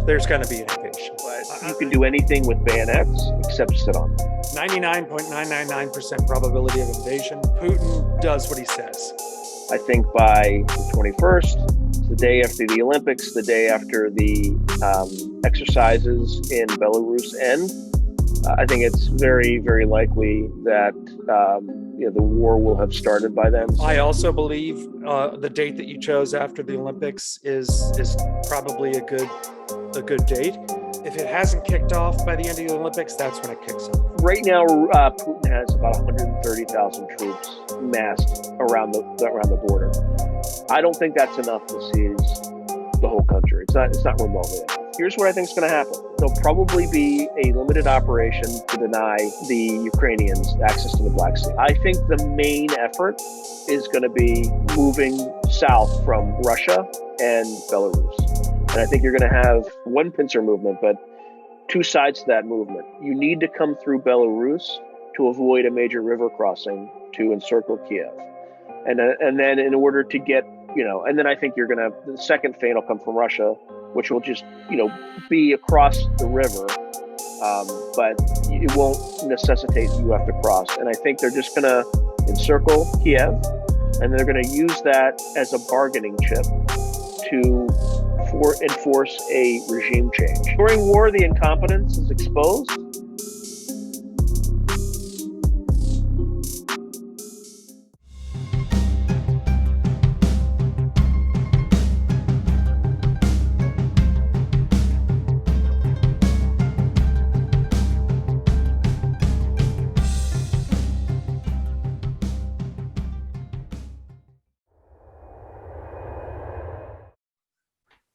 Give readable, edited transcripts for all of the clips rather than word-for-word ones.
there's going to be an invasion. But you can do anything with bayonets except sit on them. 99.999% probability of invasion. Putin does what he says. I think by the 21st, the day after the Olympics, the day after the exercises in Belarus end, I think it's very, very likely that the war will have started by then. I also believe the date that you chose after the Olympics is probably a good date. If it hasn't kicked off by the end of the Olympics, that's when it kicks off. Right now, Putin has about 130,000 troops massed around the border. I don't think that's enough to seize the whole country. It's not remotely enough. Here's what I think is going to happen. There'll probably be a limited operation to deny the Ukrainians access to the Black Sea. I think the main effort is going to be moving south from Russia and Belarus. And I think you're going to have one pincer movement, but two sides to that movement. You need to come through Belarus to avoid a major river crossing to encircle Kiev. And then in order to get, and then I think you're going to, the second feint will come from Russia, which will just, be across the river. But it won't necessitate you have to cross. And I think they're just going to encircle Kiev, and they're going to use that as a bargaining chip to enforce a regime change. During war, the incompetence is exposed.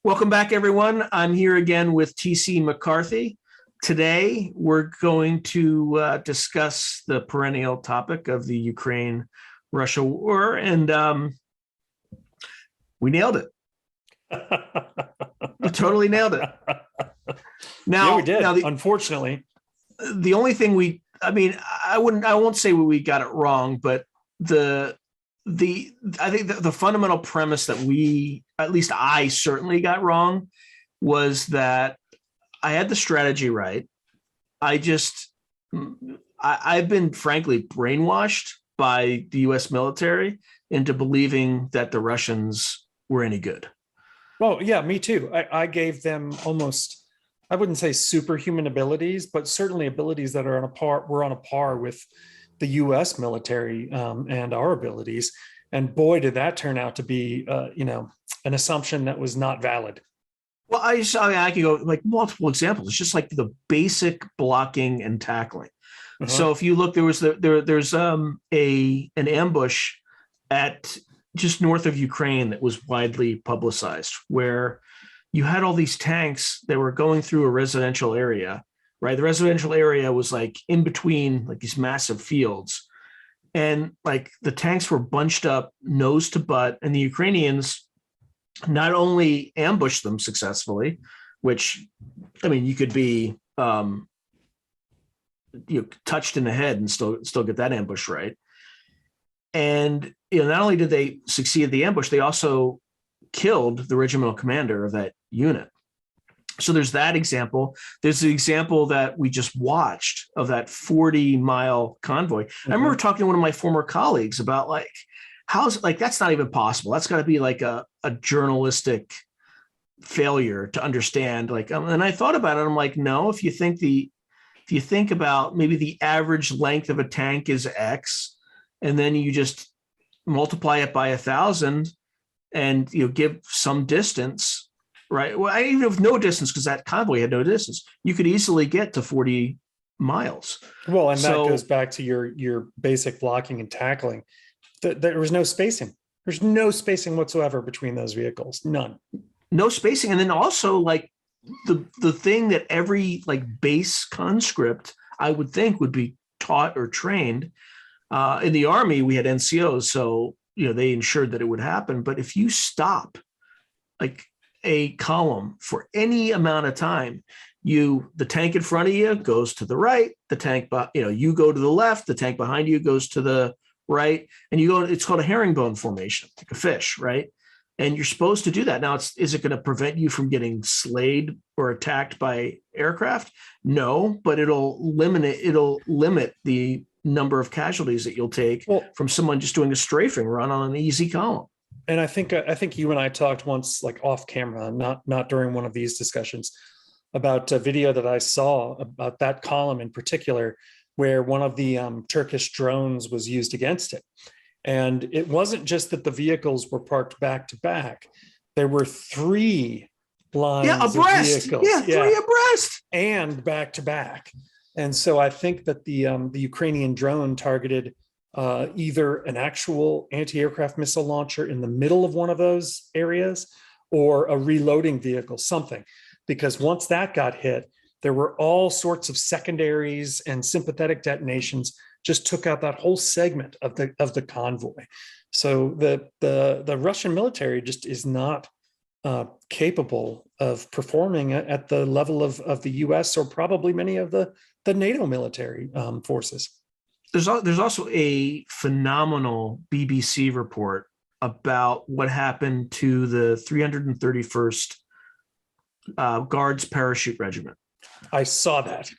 Welcome back, everyone. I'm here again with TC McCarthy. Today, we're going to discuss the perennial topic of the Ukraine-Russia war, and we nailed it. We totally nailed it. Now, yeah, we did. Unfortunately, the only thing I won't say we got it wrong, but I think the fundamental premise that at least I certainly got wrong, was that I had the strategy right. I've been frankly brainwashed by the U.S. military into believing that the Russians were any good. Well, yeah, me too. I gave them almost, I wouldn't say superhuman abilities, but certainly abilities that were on a par with the U.S. military and our abilities. And boy, did that turn out to be, an assumption that was not valid. Well, I could go like multiple examples. It's just like the basic blocking and tackling. Uh-huh. So if you look, there's an ambush at just north of Ukraine that was widely publicized, where you had all these tanks that were going through a residential area. Right, the residential area was like in between like these massive fields, and like the tanks were bunched up nose to butt, and the Ukrainians not only ambushed them successfully, which, I mean, you could be touched in the head and still get that ambush right. And not only did they succeed at the ambush, they also killed the regimental commander of that unit. So there's that example. There's the example that we just watched of that 40-mile convoy. Mm-hmm. I remember talking to one of my former colleagues about that's not even possible. That's got to be like a journalistic failure to understand. And I thought about it. I'm like, no. If you think about maybe the average length of a tank is X, and then you just multiply it by 1,000, and give some distance. Right. Well, even with no distance, because that convoy had no distance, you could easily get to 40 miles. Well, and that goes back to your basic blocking and tackling. There was no spacing. There's no spacing whatsoever between those vehicles. None. No spacing. And then also like the thing that every like base conscript, I would think, would be taught or trained. In the Army, we had NCOs, so they ensured that it would happen. But if you stop like a column for any amount of time, the tank in front of you goes to the right, the tank, you go to the left, the tank behind you goes to the right, and it's called a herringbone formation, like a fish, right? And you're supposed to do that. Now, is it going to prevent you from getting slayed or attacked by aircraft? No, but it'll limit the number of casualties that you'll take from someone just doing a strafing run on an easy column. And I think you and I talked once, like off camera, not during one of these discussions, about a video that I saw about that column in particular, where one of the Turkish drones was used against it. And it wasn't just that the vehicles were parked back to back. There were 3 lines abreast. of vehicles. 3 abreast. And back to back. And so I think that the Ukrainian drone targeted either an actual anti-aircraft missile launcher in the middle of one of those areas or a reloading vehicle, something. Because once that got hit, there were all sorts of secondaries and sympathetic detonations, just took out that whole segment of the convoy. So the Russian military just is not capable of performing at the level of the US or probably many of the NATO military forces. There's also a phenomenal BBC report about what happened to the 331st Guards Parachute Regiment. I saw that.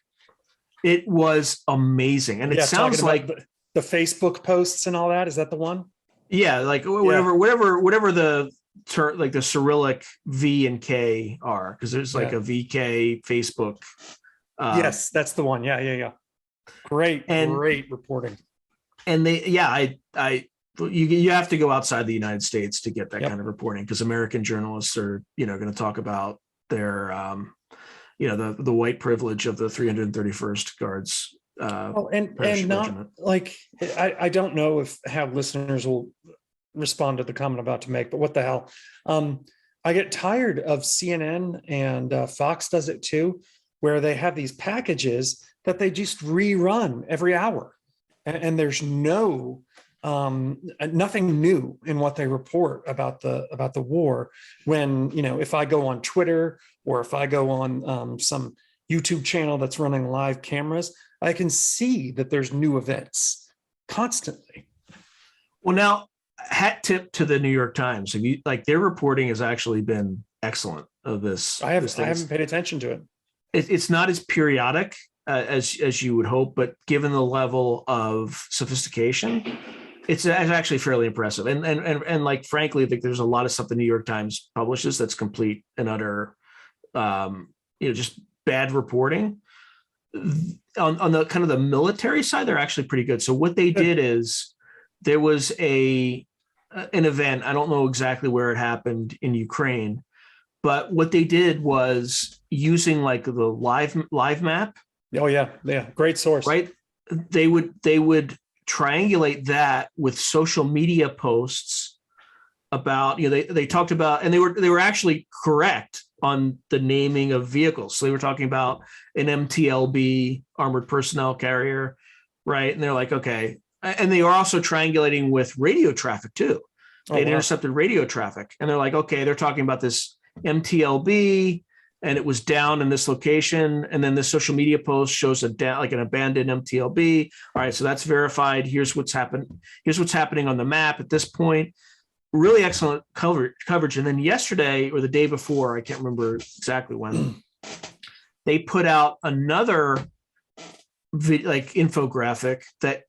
It was amazing. And it sounds like the Facebook posts and all that. Is that the one? Yeah. Like whatever the like the Cyrillic V and K are, because there's like a VK Facebook. Yes, that's the one. Yeah. Great reporting. And you have to go outside the United States to get that kind of reporting, because American journalists are, going to talk about their, the white privilege of the 331st Guards. And not regiment. Like, I don't know how listeners will respond to the comment I'm about to make, but what the hell? I get tired of CNN, and Fox does it too, where they have these packages that they just rerun every hour, and there's nothing new in what they report about the war. When, if I go on Twitter or if I go on some YouTube channel that's running live cameras, I can see that there's new events constantly. Well, now, hat tip to the New York Times. Their reporting has actually been excellent of this. I haven't paid attention to it. It's not as periodic as you would hope, but given the level of sophistication, it's actually fairly impressive. And like, frankly, I think there's a lot of stuff the New York Times publishes that's complete and utter, just bad reporting. On the kind of the military side, they're actually pretty good. So what they did is there was an event. I don't know exactly where it happened in Ukraine, but what they did was using like the live map. Oh yeah. Great source. Right. They would triangulate that with social media posts about, they talked about, and they were actually correct on the naming of vehicles. So they were talking about an MTLB, armored personnel carrier, right? And they're like, okay. And they were also triangulating with radio traffic too. They'd intercepted radio traffic, and they're like, okay, they're talking about this MTLB, and it was down in this location. And then the social media post shows an abandoned MTLB. All right, so that's verified. Here's what's happened. Here's what's happening on the map at this point. Really excellent coverage. And then yesterday or the day before, I can't remember exactly when, they put out another infographic that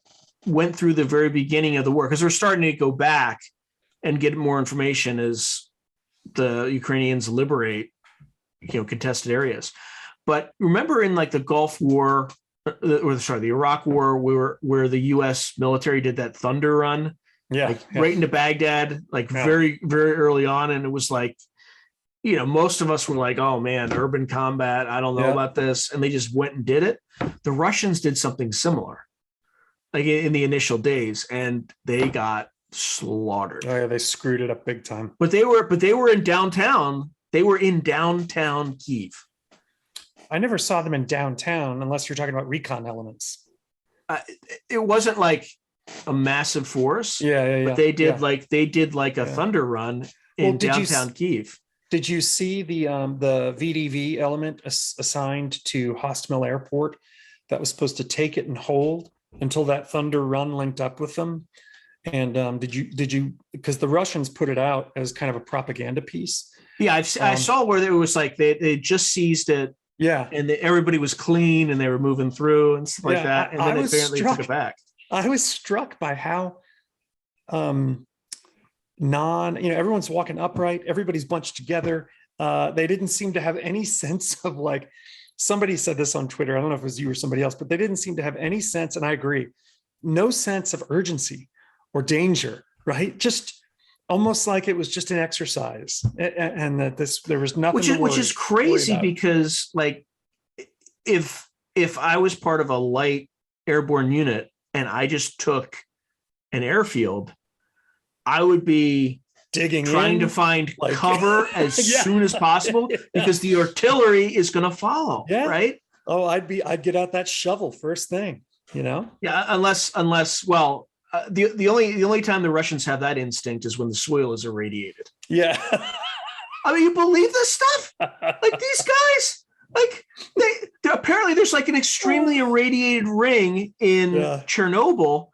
went through the very beginning of the war, because they're starting to go back and get more information as the Ukrainians liberate, contested areas. But remember in like the Gulf War, the Iraq War, where the U.S. military did that thunder run, right into Baghdad, very, very early on. And it was like, most of us were like, oh man, urban combat, I don't know about this. And they just went and did it. The Russians did something similar, like in the initial days, and they got slaughtered. Oh yeah, they screwed it up big time. But they were in downtown. They were in downtown Kyiv. I never saw them in downtown, unless you're talking about recon elements. It wasn't like a massive force. But they did like a thunder run in downtown Kyiv. Did you see the VDV element assigned to Hostomel Airport that was supposed to take it and hold until that thunder run linked up with them? And did you because the Russians put it out as kind of a propaganda piece? Yeah, I saw where there was like they just seized it. Yeah, and everybody was clean and they were moving through and stuff like that. And then apparently took it back. I was struck by how everyone's walking upright, everybody's bunched together. They didn't seem to have any sense of, like, somebody said this on Twitter, I don't know if it was you or somebody else, but they didn't seem to have any sense, and I agree, no sense of urgency or danger, right? Just almost like it was just an exercise, and that there was nothing which is crazy, because like if I was part of a light airborne unit and I just took an airfield, I would be trying to find cover as soon as possible, because the artillery is going to follow, right? Oh, I'd get out that shovel first thing, Yeah, unless the only time the Russians have that instinct is when the soil is irradiated. Yeah. I mean, you believe this stuff? Like, these guys, like, they apparently there's like an extremely irradiated ring in Chernobyl,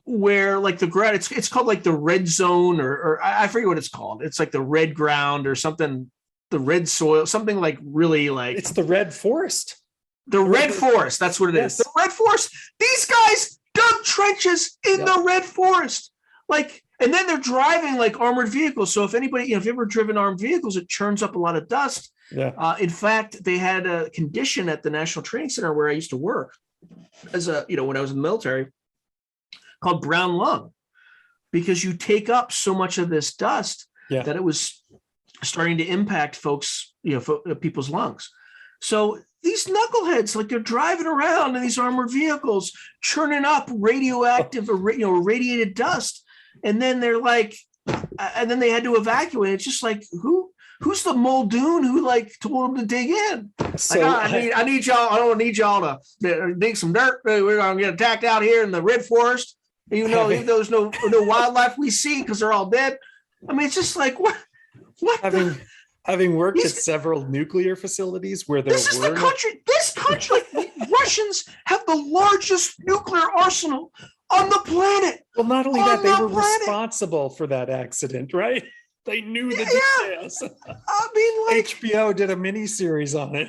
where like the ground, it's called like the red zone, or I forget what it's called. It's like the red ground or something, the red soil, something like really like. It's the red forest. The red forest, that's what it is. The red forest. These guys dug trenches in the red forest, like, and then they're driving like armored vehicles. So if anybody, if you've ever driven armed vehicles, it churns up a lot of dust. Yeah. In fact, they had a condition at the National Training Center where I used to work as when I was in the military, called brown lung, because you take up so much of this dust that it was starting to impact folks, people's lungs. So these knuckleheads, like, they're driving around in these armored vehicles, churning up radioactive or radiated dust, and then they're like, and then they had to evacuate. It's just like, who's the Muldoon who like told them to dig in? So like, I need y'all. I don't need y'all to dig some dirt. We're gonna get attacked out here in the red forest. Even though there's no wildlife we see because they're all dead. I mean, it's just like what. Having worked at several nuclear facilities where this country, like, the Russians have the largest nuclear arsenal on the planet. Well, not only that, they were responsible for that accident, right? They knew the details. I mean, like, HBO did a miniseries on it.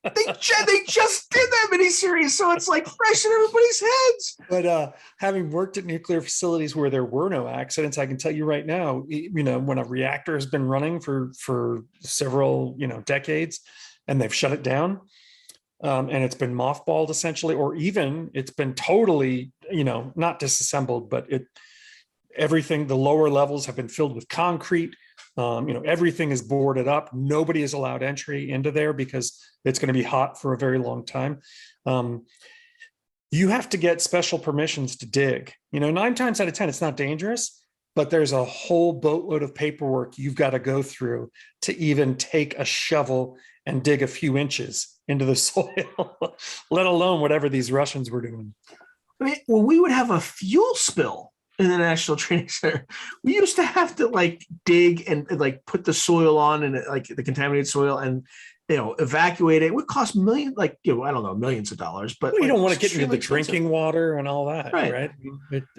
They just did that miniseries, so it's like fresh in everybody's heads. But having worked at nuclear facilities where there were no accidents, I can tell you right now, when a reactor has been running for several decades, and they've shut it down, and it's been mothballed essentially, or even it's been totally not disassembled, but everything, the lower levels have been filled with concrete. Everything is boarded up. Nobody is allowed entry into there because it's going to be hot for a very long time. You have to get special permissions to dig. 9 times out of 10, it's not dangerous, but there's a whole boatload of paperwork you've got to go through to even take a shovel and dig a few inches into the soil, let alone whatever these Russians were doing. I mean, when we would have a fuel spill in the National Training Center, we used to have to like dig and like put the soil on, and like the contaminated soil, and evacuate it. It would cost millions of dollars, but you don't want to get into the drinking water and all that, right?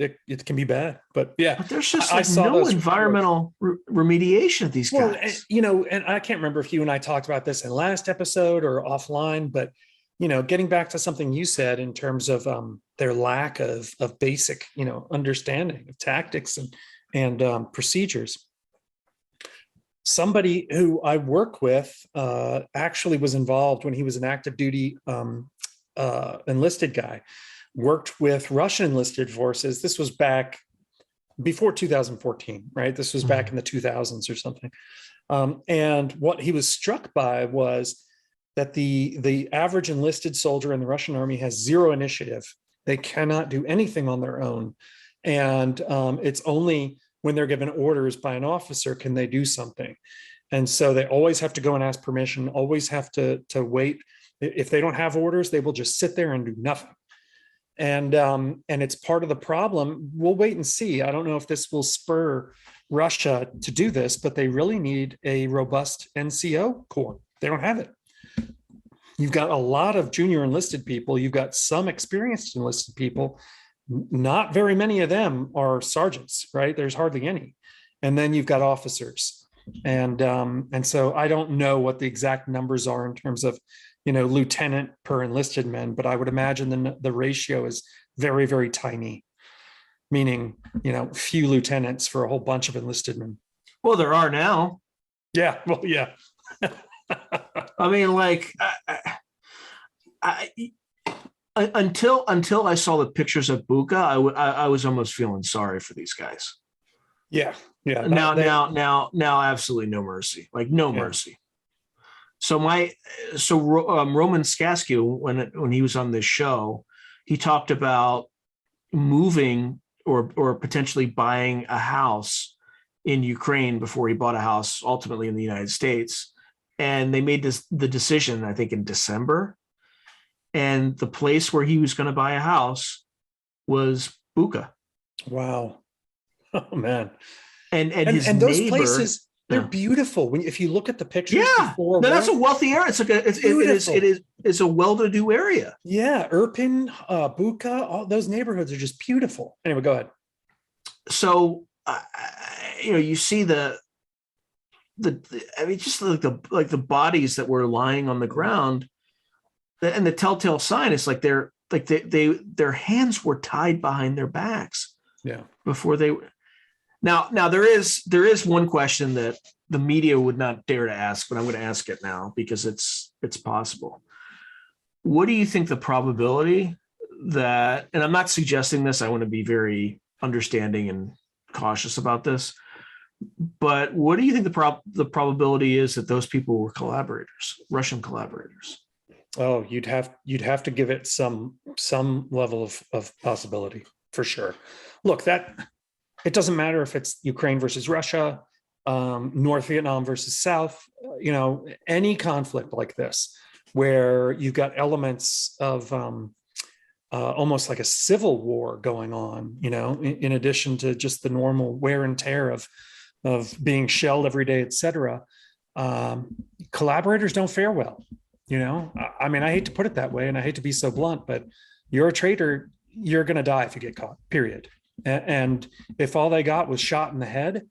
It can be bad, but but there's just no environmental remediation of these guys. And I can't remember if you and I talked about this in last episode or offline, but getting back to something you said in terms of their lack of basic, understanding of tactics and procedures. Somebody who I work with actually was involved when he was an active duty enlisted guy, worked with Russian enlisted forces. This was back before 2014, right? This was back in the 2000s or something. And what he was struck by was that the average enlisted soldier in the Russian army has zero initiative. They cannot do anything on their own. And it's only when they're given orders by an officer can they do something. And so they always have to go and ask permission, always have to wait. If they don't have orders, they will just sit there and do nothing. And it's part of the problem. We'll wait and see. I don't know if this will spur Russia to do this, but they really need a robust NCO corps. They don't have it. You've got a lot of junior enlisted people. You've got some experienced enlisted people, not very many of them are sergeants, right? There's hardly any. And then you've got officers. And so I don't know what the exact numbers are in terms of, lieutenant per enlisted men, but I would imagine the ratio is very, very tiny, meaning, few lieutenants for a whole bunch of enlisted men. Well, there are now. Yeah. Well, yeah. I mean, like, until I saw the pictures of Buka, I was almost feeling sorry for these guys. Yeah. Yeah. Now, absolutely no mercy, like no mercy. So Roman Skasky, when he was on this show, he talked about moving or potentially buying a house in Ukraine before he bought a house ultimately in the United States. And they made the decision, I think, in December. And the place where he was going to buy a house was Buka. Wow. Oh, man. And those places, they're beautiful. If you look at the pictures, that's a wealthy area. It's like it is a well-to-do area. Yeah, Irpin, Buka, all those neighborhoods are just beautiful. Anyway, go ahead. So, you see just like the bodies that were lying on the ground, and the telltale sign is like their hands were tied behind their backs. Yeah. Before they. Now there is one question that the media would not dare to ask, but I'm going to ask it now because it's possible. What do you think the probability that, and I'm not suggesting this, I want to be very understanding and cautious about this, but what do you think the probability is that those people were collaborators, Russian collaborators? Oh, you'd have to give it some level of possibility for sure. Look, it doesn't matter if it's Ukraine versus Russia, North Vietnam versus South, any conflict like this, where you've got elements of almost like a civil war going on, in addition to just the normal wear and tear of being shelled every day, et cetera. Collaborators don't fare well. I mean, I hate to put it that way, and I hate to be so blunt, but you're a traitor, you're going to die if you get caught, period. And if all they got was shot in the head,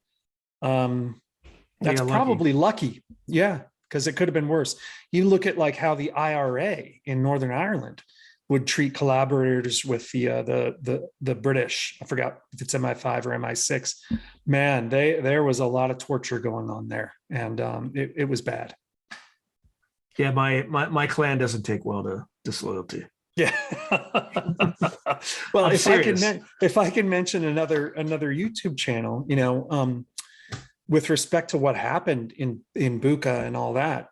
that's probably lucky. Yeah, because it could have been worse. You look at like how the IRA in Northern Ireland would treat collaborators with the British. I forgot if it's MI5 or MI6. Man, there was a lot of torture going on there, and it was bad. Yeah, my clan doesn't take well to disloyalty. Yeah. Well, if I can mention another YouTube channel, with respect to what happened in Buka and all that,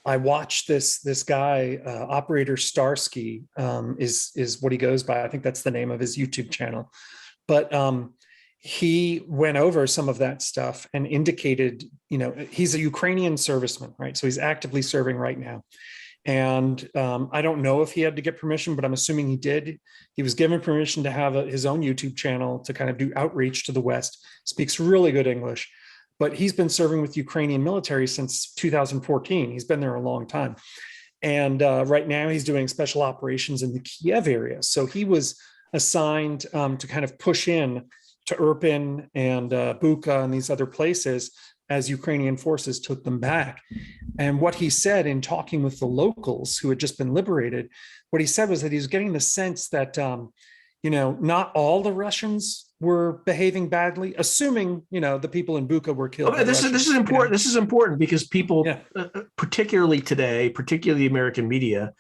I watched this guy, Operator Starsky, is what he goes by. I think that's the name of his YouTube channel. But he went over some of that stuff and indicated, he's a Ukrainian serviceman, right? So he's actively serving right now. And I don't know if he had to get permission, but I'm assuming he did. He was given permission to have his own YouTube channel to kind of do outreach to the West, speaks really good English, but he's been serving with Ukrainian military since 2014. He's been there a long time. And right now he's doing special operations in the Kiev area. So he was assigned to kind of push in to Irpin and Buka and these other places as Ukrainian forces took them back. And what he said in talking with the locals who had just been liberated, what he said was that he was getting the sense that, not all the Russians were behaving badly, assuming, the people in Buka were killed. Okay, this is important. This is important because people, particularly today, particularly the American media,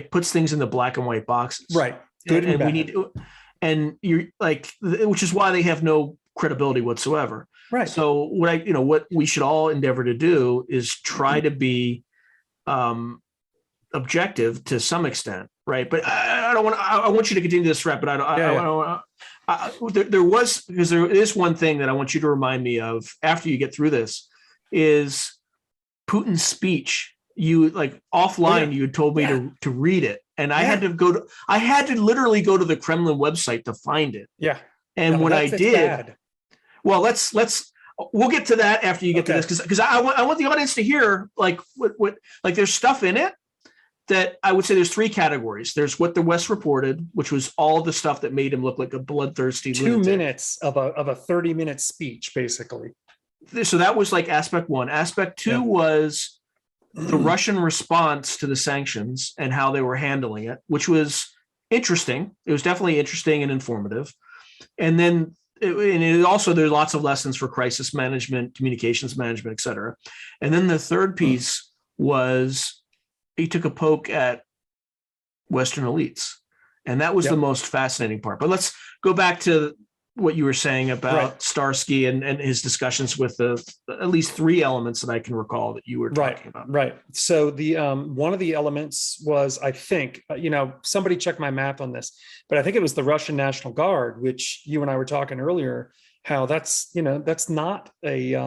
puts things in the black and white boxes. Right. Good and bad. We need to, and you're like, which is why they have no credibility whatsoever. Right. So what we should all endeavor to do is try to be objective to some extent, right? But I don't want. I want you to continue this thread, but there is one thing that I want you to remind me of after you get through this is Putin's speech. You offline, you had told me to read it, and I had to literally go to the Kremlin website to find it. Yeah. And when I did. Bad. Well, we'll get to that after you get to this because I want the audience to hear what there's stuff in it that I would say there's three categories. There's what the West reported, which was all the stuff that made him look like a bloodthirsty 2 lunatic. minutes of a 30-minute speech, basically. So that was like aspect one. Aspect two was the Russian response to the sanctions and how they were handling it, which was interesting. It was definitely interesting and informative. And then also there's lots of lessons for crisis management, communications management, et cetera. And then the third piece was he took a poke at Western elites. And that was the most fascinating part. But let's go back to what you were saying about Starsky and his discussions with the at least three elements that I can recall that you were talking about. Right. So the one of the elements was, I think, somebody check my math on this, but I think it was the Russian National Guard, which you and I were talking earlier, how that's not a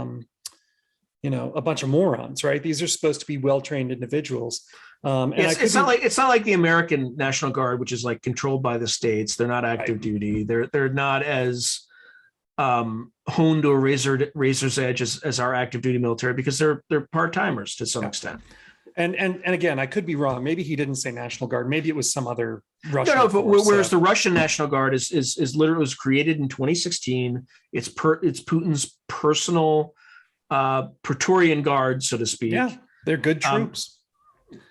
bunch of morons, right? These are supposed to be well-trained individuals. It's not like the American National Guard, which is like controlled by the states. They're not active duty. They're not as honed to a razor's edge as our active duty military, because they're part-timers to some extent. And again, I could be wrong. Maybe he didn't say National Guard. Maybe it was some other Russian. No, but whereas the Russian National Guard is literally was created in 2016. It's Putin's personal Praetorian Guard, so to speak. Yeah, they're good troops.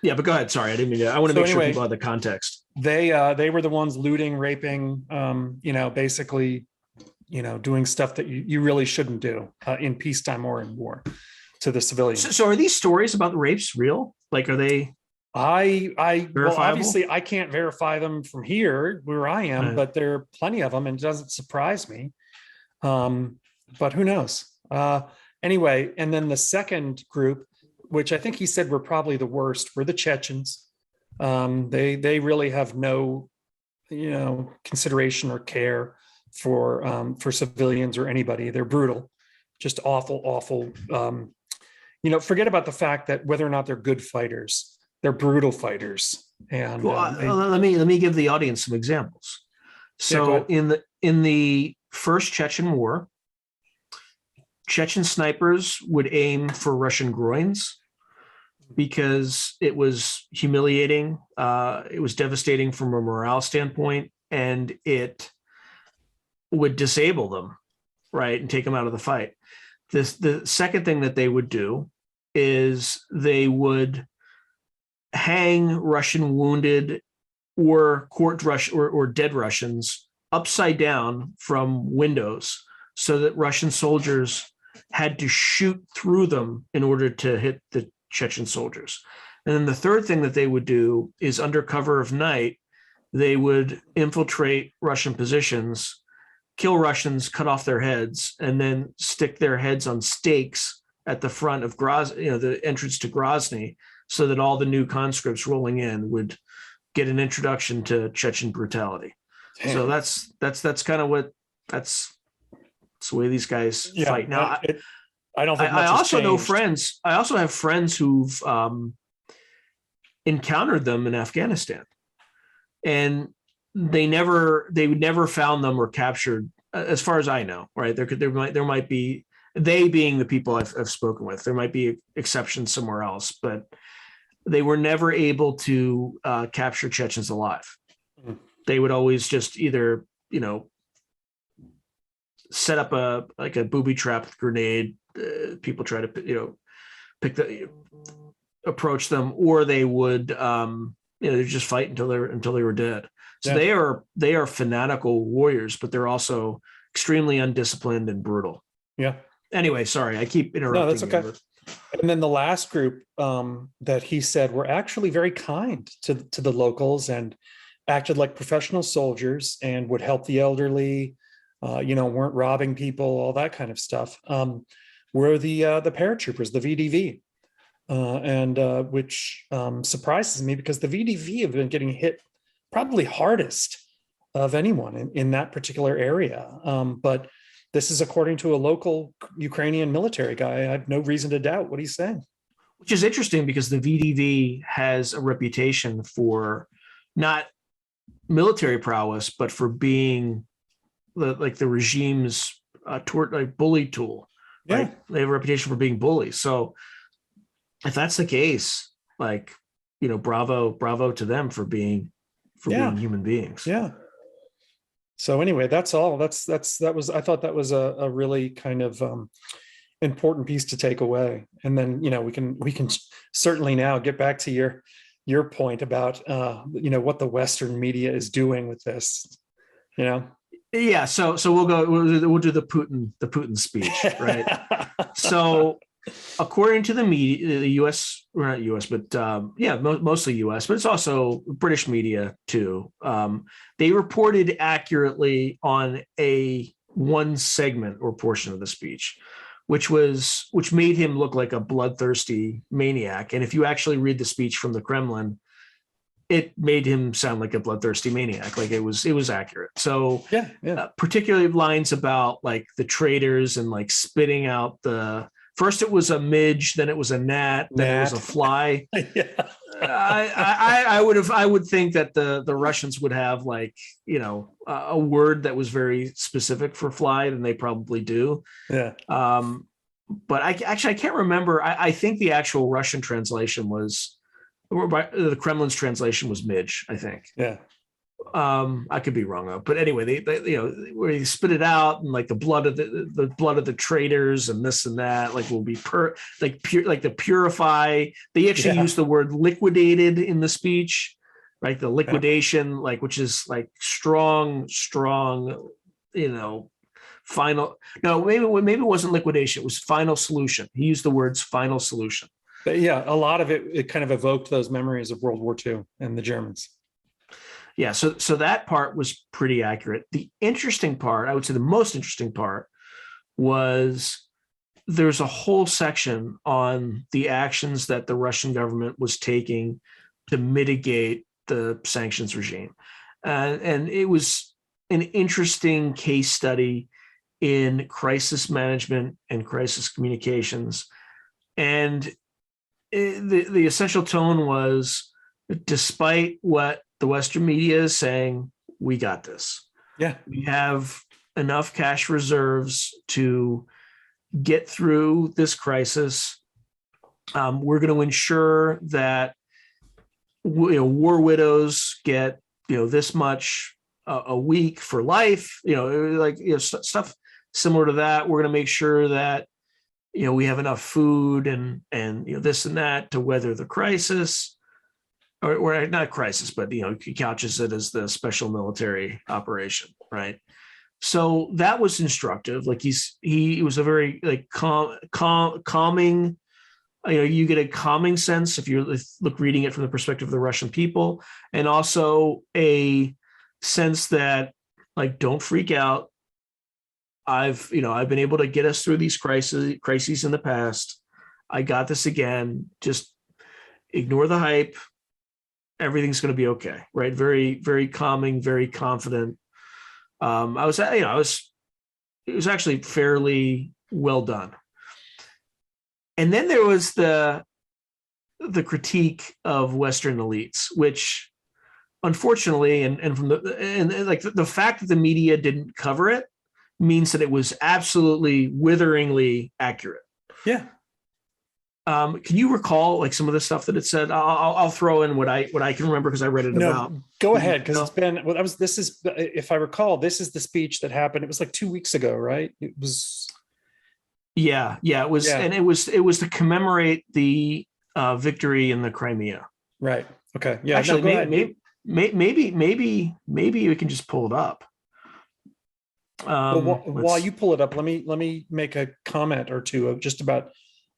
Yeah, but go ahead. Sorry, I didn't mean to. I want to make sure people have the context. They were the ones looting, raping, basically, doing stuff that you really shouldn't do in peacetime or in war to the civilians. So are these stories about the rapes real? Like, are they? Well, obviously I can't verify them from here where I am, but there are plenty of them, and it doesn't surprise me. But who knows? Anyway, and then the second group, which I think he said were probably the worst, were the Chechens. They really have no, consideration or care for civilians or anybody. They're brutal, just awful. Forget about the fact that whether or not they're good fighters, they're brutal fighters. And let me give the audience some examples. So in the first Chechen war, Chechen snipers would aim for Russian groins because it was humiliating. It was devastating from a morale standpoint, and it would disable them, right, and take them out of the fight. The second thing that they would do is they would hang Russian wounded or or dead Russians upside down from windows, so that Russian soldiers had to shoot through them in order to hit the Chechen soldiers. And then the third thing that they would do is, under cover of night, they would infiltrate Russian positions, kill Russians, cut off their heads, and then stick their heads on stakes at the front of the entrance to Grozny, so that all the new conscripts rolling in would get an introduction to Chechen brutality. Damn. So that's kind of what that's the way these guys fight. Now, I don't think I also know friends. I also have friends who've encountered them in Afghanistan, and they never found them or captured, as far as I know. Right? There might be, they being the people I've spoken with. There might be exceptions somewhere else, but they were never able to capture Chechens alive. Mm-hmm. They would always just either set up a booby trap with grenade. People try to approach them, or they would just fight until they were dead. So they are fanatical warriors, but they're also extremely undisciplined and brutal. Yeah. Anyway, sorry, I keep interrupting. No, that's okay. And then the last group that he said were actually very kind to the locals and acted like professional soldiers and would help the elderly, weren't robbing people, all that kind of stuff, were the paratroopers, the VDV, and which surprises me, because the VDV have been getting hit probably hardest of anyone in that particular area. But this is according to a local Ukrainian military guy. I have no reason to doubt what he's saying. Which is interesting, because the VDV has a reputation for not military prowess, but for being the regime's bully tool. Right? They have a reputation for being bullies. So if that's the case, bravo to them for being human beings. Yeah. So anyway, that's all. I thought that was a really kind of important piece to take away. And then, we can certainly now get back to your point about what the Western media is doing with this. Yeah. So we'll do the Putin speech, right? So according to the media, the U.S. or not U.S. but mostly U.S. but it's also British media too. They reported accurately on one segment or portion of the speech, which made him look like a bloodthirsty maniac. And if you actually read the speech from the Kremlin, it made him sound like a bloodthirsty maniac. Like it was accurate. So particularly lines about like the traitors and like spitting out first it was a midge, then it was a gnat, then it was a fly. Yeah. I would think that the Russians would have like, a word that was very specific for fly, than they probably do. Yeah. But I can't remember. I think the actual Russian translation the Kremlin's translation was midge, I think. Yeah. I could be wrong though, but anyway, they where they spit it out, and like the blood of the traitors and this and that, like will be pure, to purify. They actually use the word liquidated in the speech, right? The liquidation, like, which is like strong, final. No, maybe it wasn't liquidation. It was final solution. He used the words final solution. But yeah, a lot of it kind of evoked those memories of World War II and the Germans. Yeah, so that part was pretty accurate. The interesting part, I would say the most interesting part, was there's a whole section on the actions that the Russian government was taking to mitigate the sanctions regime. And it was an interesting case study in crisis management and crisis communications. And the essential tone was, despite what the Western media is saying, we got this. Yeah. We have enough cash reserves to get through this crisis. We're going to ensure that war widows get this much a week for life. Stuff similar to that. We're going to make sure that we have enough food and this and that to weather the crisis. Or not crisis, but he couches it as the special military operation, right? So that was instructive. Like he was a very like calming. You get a calming sense if you reading it from the perspective of the Russian people, and also a sense that like, don't freak out. I've been able to get us through these crises in the past. I got this again. Just ignore the hype. Everything's going to be okay, right? Very, very calming, very confident. It was actually fairly well done. And then there was the critique of Western elites, which unfortunately, and from the fact that the media didn't cover it means that it was absolutely witheringly accurate. Yeah. Can you recall like some of the stuff that it said? I'll throw in what I can remember because I read it about. Go ahead, because it's been if I recall, this is the speech that happened. It was like 2 weeks ago, right? It was. Yeah, it was, and it was to commemorate the victory in the Crimea. Right. Okay. Yeah. Actually, maybe we can just pull it up. While you pull it up, let me make a comment or two of just about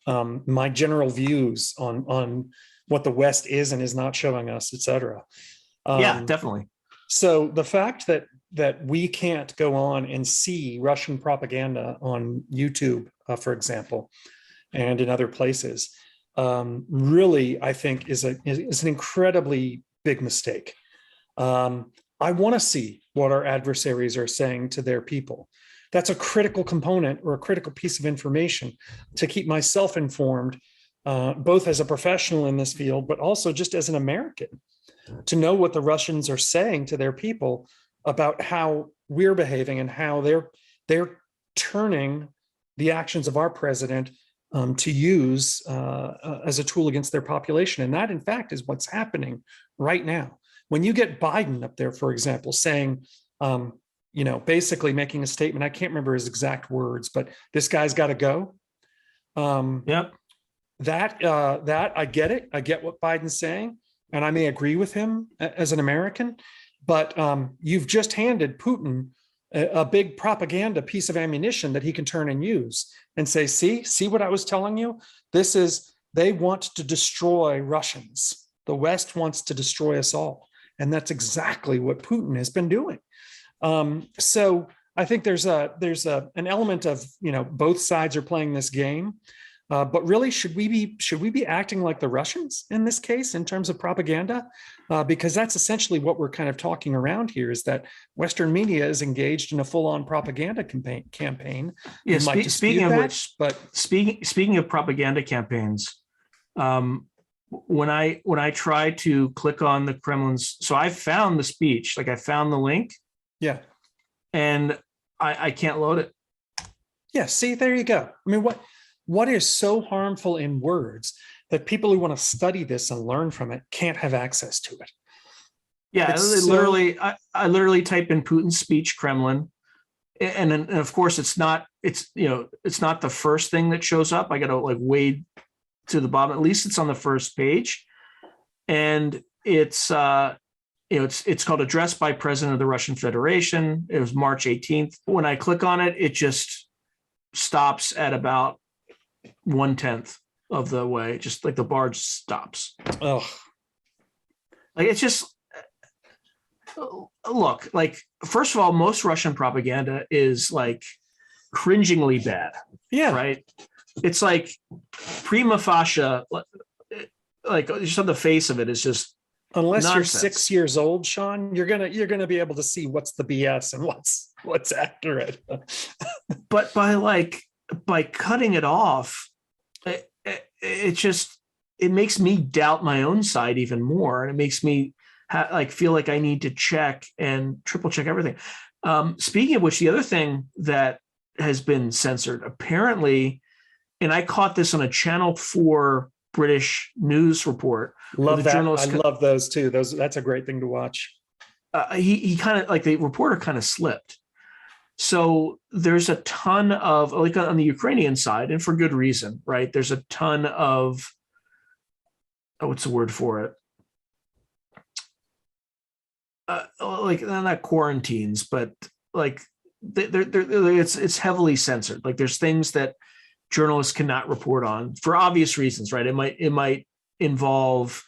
my general views on what the West is and is not showing us, et cetera. Yeah, definitely. So the fact that we can't go on and see Russian propaganda on YouTube, for example, and in other places, really, I think is an incredibly big mistake. I want to see what our adversaries are saying to their people. That's a critical component or a critical piece of information to keep myself informed, both as a professional in this field, but also just as an American, to know what the Russians are saying to their people about how we're behaving and how they're turning the actions of our president to use as a tool against their population. And that, in fact, is what's happening right now. When you get Biden up there, for example, saying, basically making a statement, I can't remember his exact words, but this guy's got to go. Yep. That I get it. I get what Biden's saying, and I may agree with him as an American, but you've just handed Putin a big propaganda piece of ammunition that he can turn and use and say, see what I was telling you? They want to destroy Russians. The West wants to destroy us all. And that's exactly what Putin has been doing. So I think there's an element of, both sides are playing this game. But really, should we be acting like the Russians in this case in terms of propaganda? Because that's essentially what we're kind of talking around here, is that Western media is engaged in a full-on propaganda campaign. Yeah. Speaking of propaganda campaigns, when I try to click on the Kremlin's, so I found the speech, like I found the link. Yeah. And I can't load it. Yeah. See, there you go. I mean, what is so harmful in words that people who want to study this and learn from it can't have access to it? Yeah, I literally type in Putin's speech, Kremlin, and of course it's not the first thing that shows up. I got to wade to the bottom. At least it's on the first page, and it's called Address by President of the Russian Federation. It was March 18th. When I click on it, it just stops at about 1/10 of the way, just like the bar just stops. Oh, it's just, look, first of all, most Russian propaganda is cringingly bad. Yeah. Right. It's prima facie, just on the face of it, it's just, unless nonsense. You're 6 years old, Sean, you're gonna be able to see what's the BS and what's accurate. But by cutting it off, it makes me doubt my own side even more, and it makes me feel like I need to check and triple check everything. Speaking of which, the other thing that has been censored apparently, and I caught this on a Channel 4 British news report. Love that. I love those too. That's a great thing to watch. He kind of the reporter kind of slipped. So there's a ton of, on the Ukrainian side, and for good reason, right? There's a ton of, what's the word for it? Not quarantines, but it's heavily censored. There's things that journalists cannot report on for obvious reasons, right? It might involve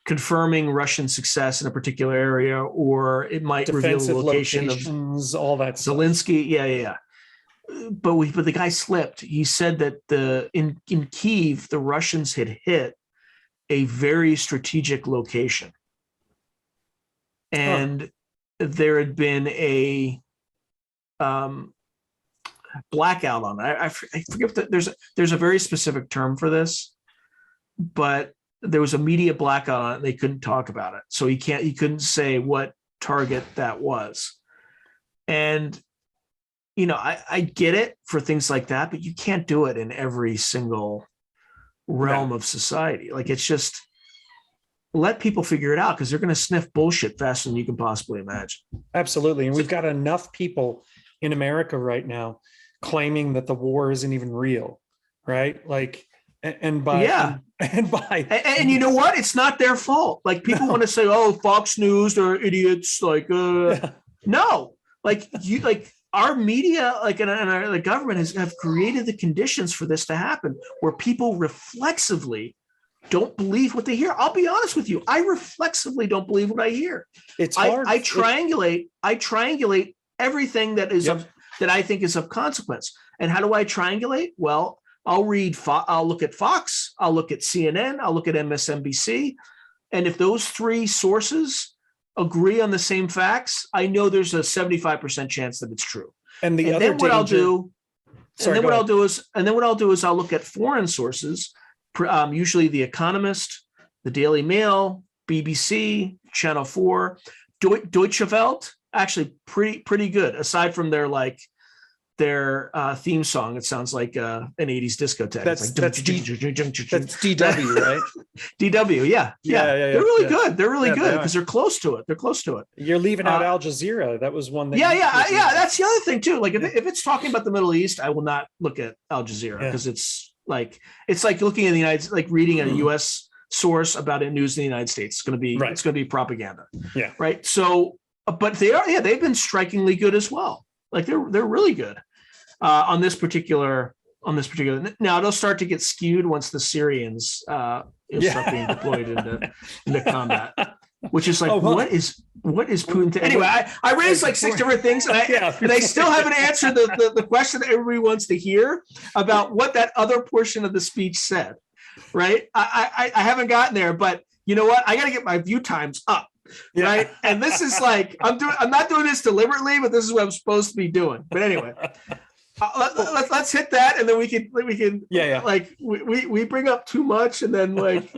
confirming Russian success in a particular area, or it might reveal the location of all that Zelensky. Yeah. But the guy slipped. He said that in Kyiv, the Russians had hit a very strategic location, and there had been a blackout on it. I forget that there's a very specific term for this, but there was a media blackout on it. They couldn't talk about it. So he couldn't say what target that was. And, I get it for things like that, but you can't do it in every single realm of society. It's just, let people figure it out, because they're going to sniff bullshit faster than you can possibly imagine. Absolutely. And we've got enough people in America right now claiming that the war isn't even real, right? And you know what? It's not their fault. People want to say, "Oh, Fox News, they're idiots." No, our media, and the government have created the conditions for this to happen, where people reflexively don't believe what they hear. I'll be honest with you. I reflexively don't believe what I hear. It's hard. I triangulate everything that is that I think is of consequence. And how do I triangulate? Well, I'll look at Fox, I'll look at CNN, I'll look at MSNBC. And if those three sources agree on the same facts, I know there's a 75% chance that it's true. And then what I'll do is I'll look at foreign sources, usually The Economist, the Daily Mail, BBC, Channel 4, Deutsche Welle, actually pretty good, aside from their their theme song. It sounds like an 80s discotheque. That's DW, right? DW, yeah. They're really good. They're really good because they're close to it. They're close to it. You're leaving out Al Jazeera. That was one that. Yeah. That's the other thing too. Like if it's talking about the Middle East, I will not look at Al Jazeera because it's like looking at the United, like reading a U.S. source about news in the United States. It's going to be it's going to be propaganda. Yeah. Right. So, but they've been strikingly good as well. Like they're really good on this particular. Now it'll start to get skewed once the Syrians start being deployed into combat, which is like what is Putin? Anyway, I raised like 6 different things, and I still haven't answered the question that everybody wants to hear about what that other portion of the speech said. Right? I haven't gotten there, but you know what? I got to get my view times up. Right? And this is like I'm not doing this deliberately, but this is what I'm supposed to be doing. But anyway. Let's hit that, and then we can like we bring up too much, and then like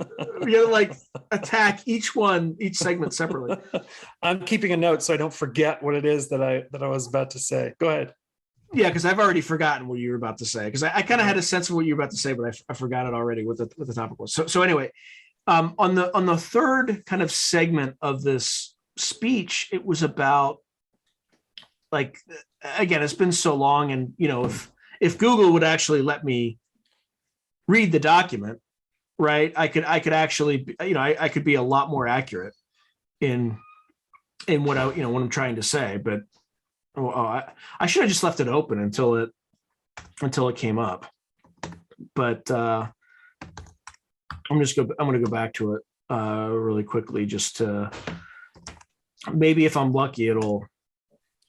we gotta like attack each segment separately. I'm keeping a note so I don't forget what it is that I was about to say. Go ahead. Yeah, because I've already forgotten what you were about to say, because I kind of had a sense of what you were about to say, but I forgot it already what the topic was. So anyway, on the third kind of segment of this speech, it was about, like, again, it's been so long, and if Google would actually let me read the document, right, I could actually, I could be a lot more accurate in what I'm trying to say. But I should have just left it open until it came up. But I'm going to go back to it really quickly, just to maybe, if I'm lucky, it'll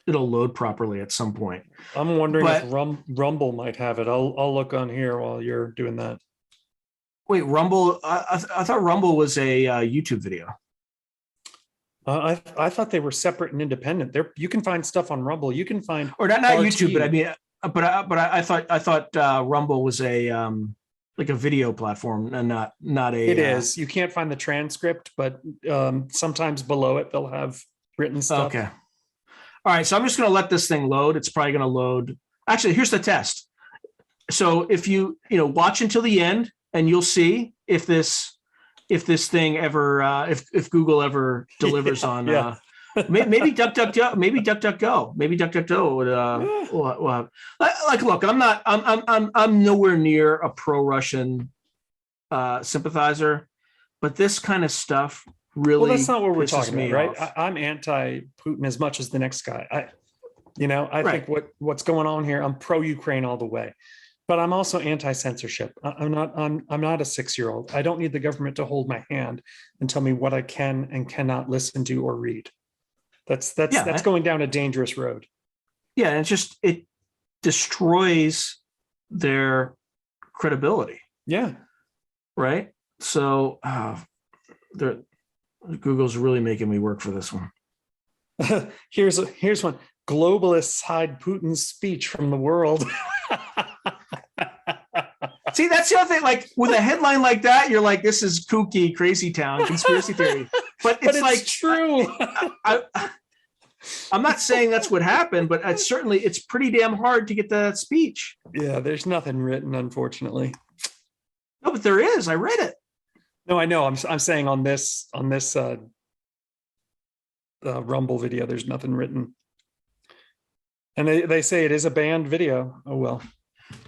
load properly at some point. I'm wondering if Rumble might have it. I'll look on here while you're doing that. Wait, Rumble? I thought Rumble was a YouTube video. I thought they were separate and independent. You can find stuff on Rumble. You can find, or not YouTube, but I mean, but I thought Rumble was a like a video platform, and not a. It is. You can't find the transcript, but sometimes below it they'll have written stuff. Okay. All right, so I'm just going to let this thing load. It's probably going to load. Actually, here's the test. So if you watch until the end, and you'll see if this thing ever if Google ever delivers on maybe DuckDuckGo, maybe DuckDuckGo would will have. Like, look, I'm nowhere near a pro-Russian sympathizer, but this kind of stuff really, that's not what we're talking about, right? I'm anti-Putin as much as the next guy. I think what's going on here, I'm pro-Ukraine all the way, but I'm also anti-censorship. I'm not a 6-year-old. I don't need the government to hold my hand and tell me what I can and cannot listen to or read. That's going down a dangerous road. Yeah, and it destroys their credibility. Yeah. Right. So Google's really making me work for this one. Here's one. Globalists hide Putin's speech from the world. See, that's the other thing. Like, with a headline like that, you're like, this is kooky, crazy town, conspiracy theory. But it's like true. I'm not saying that's what happened, but it's pretty damn hard to get that speech. Yeah, there's nothing written, unfortunately. No, but there is. I read it. No, I know. I'm saying on this Rumble video, there's nothing written, and they say it is a banned video. Oh well.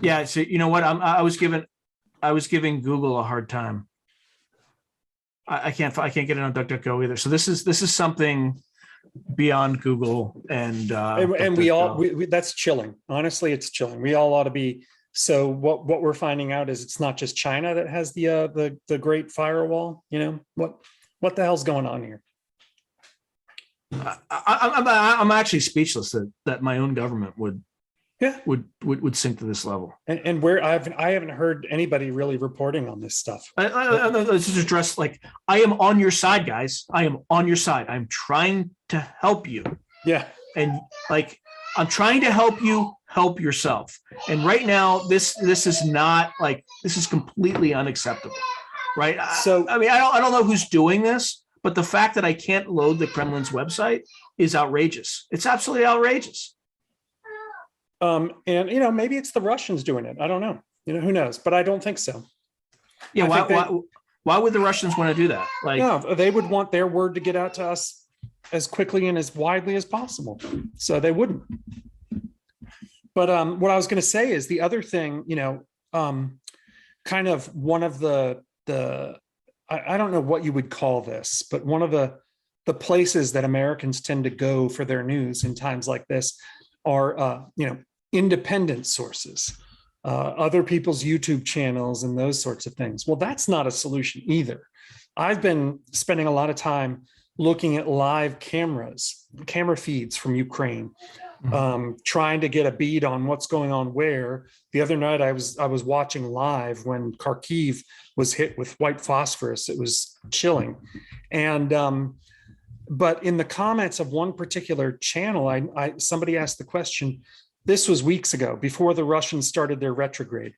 Yeah. So you know what? I was giving Google a hard time. I can't get it on DuckDuckGo either. So this is something beyond Google and we that's chilling. Honestly, it's chilling. We all ought to be. So what we're finding out is it's not just China that has the Great Firewall. What the hell's going on here? I'm actually speechless that my own government would sink to this level. And where I haven't heard anybody really reporting on this stuff. Let's just address, like, I am on your side, guys. I am on your side. I'm trying to help you. Yeah. And like, I'm trying to help you help yourself. And right now, this is not, like, this is completely unacceptable, right? So I mean, I don't know who's doing this, but the fact that I can't load the Kremlin's website is outrageous. It's absolutely outrageous. And maybe it's the Russians doing it. I don't know. Who knows? But I don't think so. Yeah. Why would the Russians want to do that? Like, no, they would want their word to get out to us as quickly and as widely as possible. So they wouldn't. But what I was going to say is the other thing, kind of one of the I don't know what you would call this, but one of the places that Americans tend to go for their news in times like this are, independent sources, other people's YouTube channels and those sorts of things. Well, that's not a solution either. I've been spending a lot of time looking at live camera feeds from Ukraine, trying to get a bead on what's going on where. The other night I was watching live when Kharkiv was hit with white phosphorus. It was chilling. And but in the comments of one particular channel, somebody asked the question, this was weeks ago, before the Russians started their retrograde.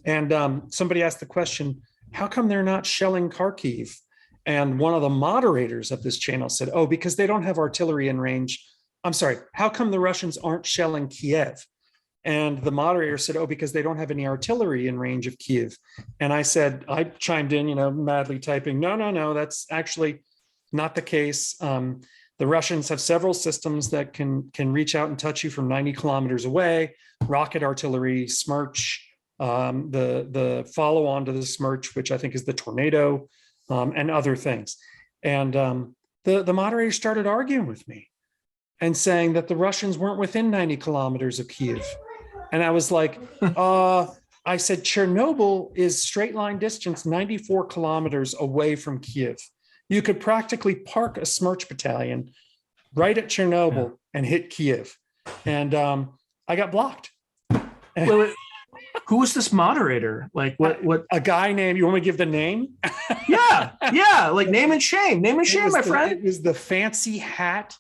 And somebody asked the question, how come they're not shelling Kharkiv? And one of the moderators of this channel said, oh, because they don't have artillery in range. I'm sorry, how come the Russians aren't shelling Kiev? And the moderator said, oh, because they don't have any artillery in range of Kiev. And I chimed in, madly typing, no, that's actually not the case. The Russians have several systems that can reach out and touch you from 90 kilometers away, rocket artillery, Smerch, the follow-on to the Smerch, which I think is the Tornado, and other things. And the moderator started arguing with me and saying that the Russians weren't within 90 kilometers of Kiev. And I was like, I said, Chernobyl is straight line distance 94 kilometers away from Kiev. You could practically park a Smerch battalion right at Chernobyl and hit Kiev. And I got blocked. Wait. Who was this moderator? Like what? A guy named, you want me to give the name? Yeah. Like name and shame, my friend. It was the Fancy Hat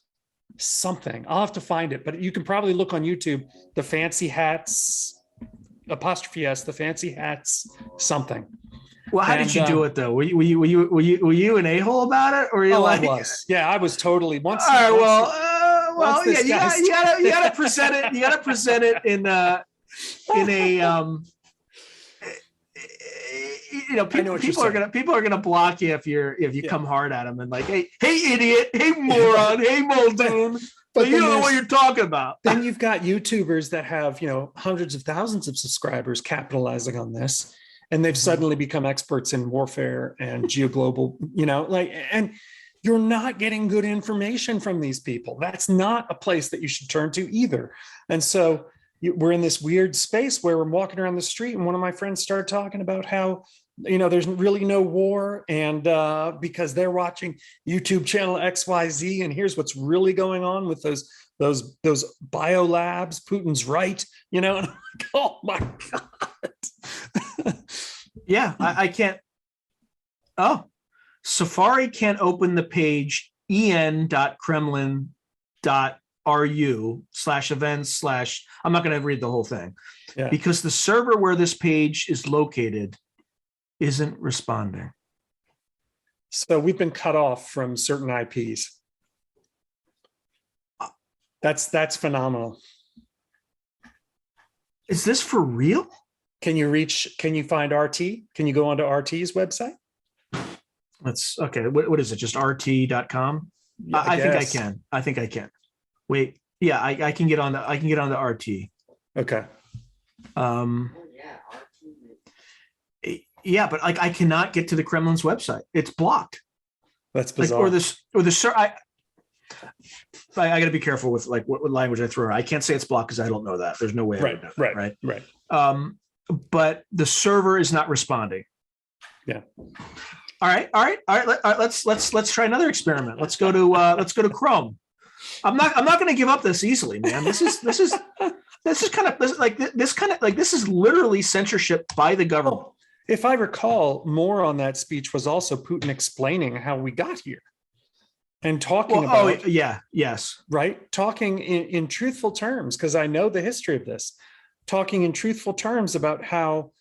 something. I'll have to find it, but you can probably look on YouTube, the Fancy Hats, _S, the Fancy Hats something. Well, how did you do it though? Were you an a-hole about it, or you like? I was. Yeah, I was totally. You gotta present it. You gotta present it in a. People are gonna block you if you come hard at them and like, hey idiot, hey moron, hey Muldoon. But you don't know what you're talking about. Then you've got YouTubers that have hundreds of thousands of subscribers capitalizing on this. And they've suddenly become experts in warfare and geoglobal, and you're not getting good information from these people. That's not a place that you should turn to either. And so we're in this weird space where we're walking around the street and one of my friends started talking about how, there's really no war. And because they're watching YouTube channel XYZ, and here's what's really going on with those biolabs, Putin's right, and I'm like, oh my God. Yeah, I can't. Oh, Safari can't open the page en.kremlin.ru/events/ I'm not going to read the whole thing because the server where this page is located isn't responding. So we've been cut off from certain IPs. That's phenomenal. Is this for real? Can you find RT? Can you go onto RT's website? That's okay. What is it? Just rt.com? Yeah, I think I can. Wait. Yeah, I can get on the RT. Okay. Yeah, but I cannot get to the Kremlin's website. It's blocked. That's bizarre. I got to be careful with what language I throw. I can't say it's blocked because I don't know that. There's no way I would know that, right. But the server is not responding. Yeah. All right. Let's try another experiment. Let's go to Chrome. I'm not going to give up this easily, man. This is literally censorship by the government. If I recall, more on that speech was also Putin explaining how we got here and talking about. Oh yeah. Yes. Right. Talking in truthful terms, because I know the history of this. Talking in truthful terms about how,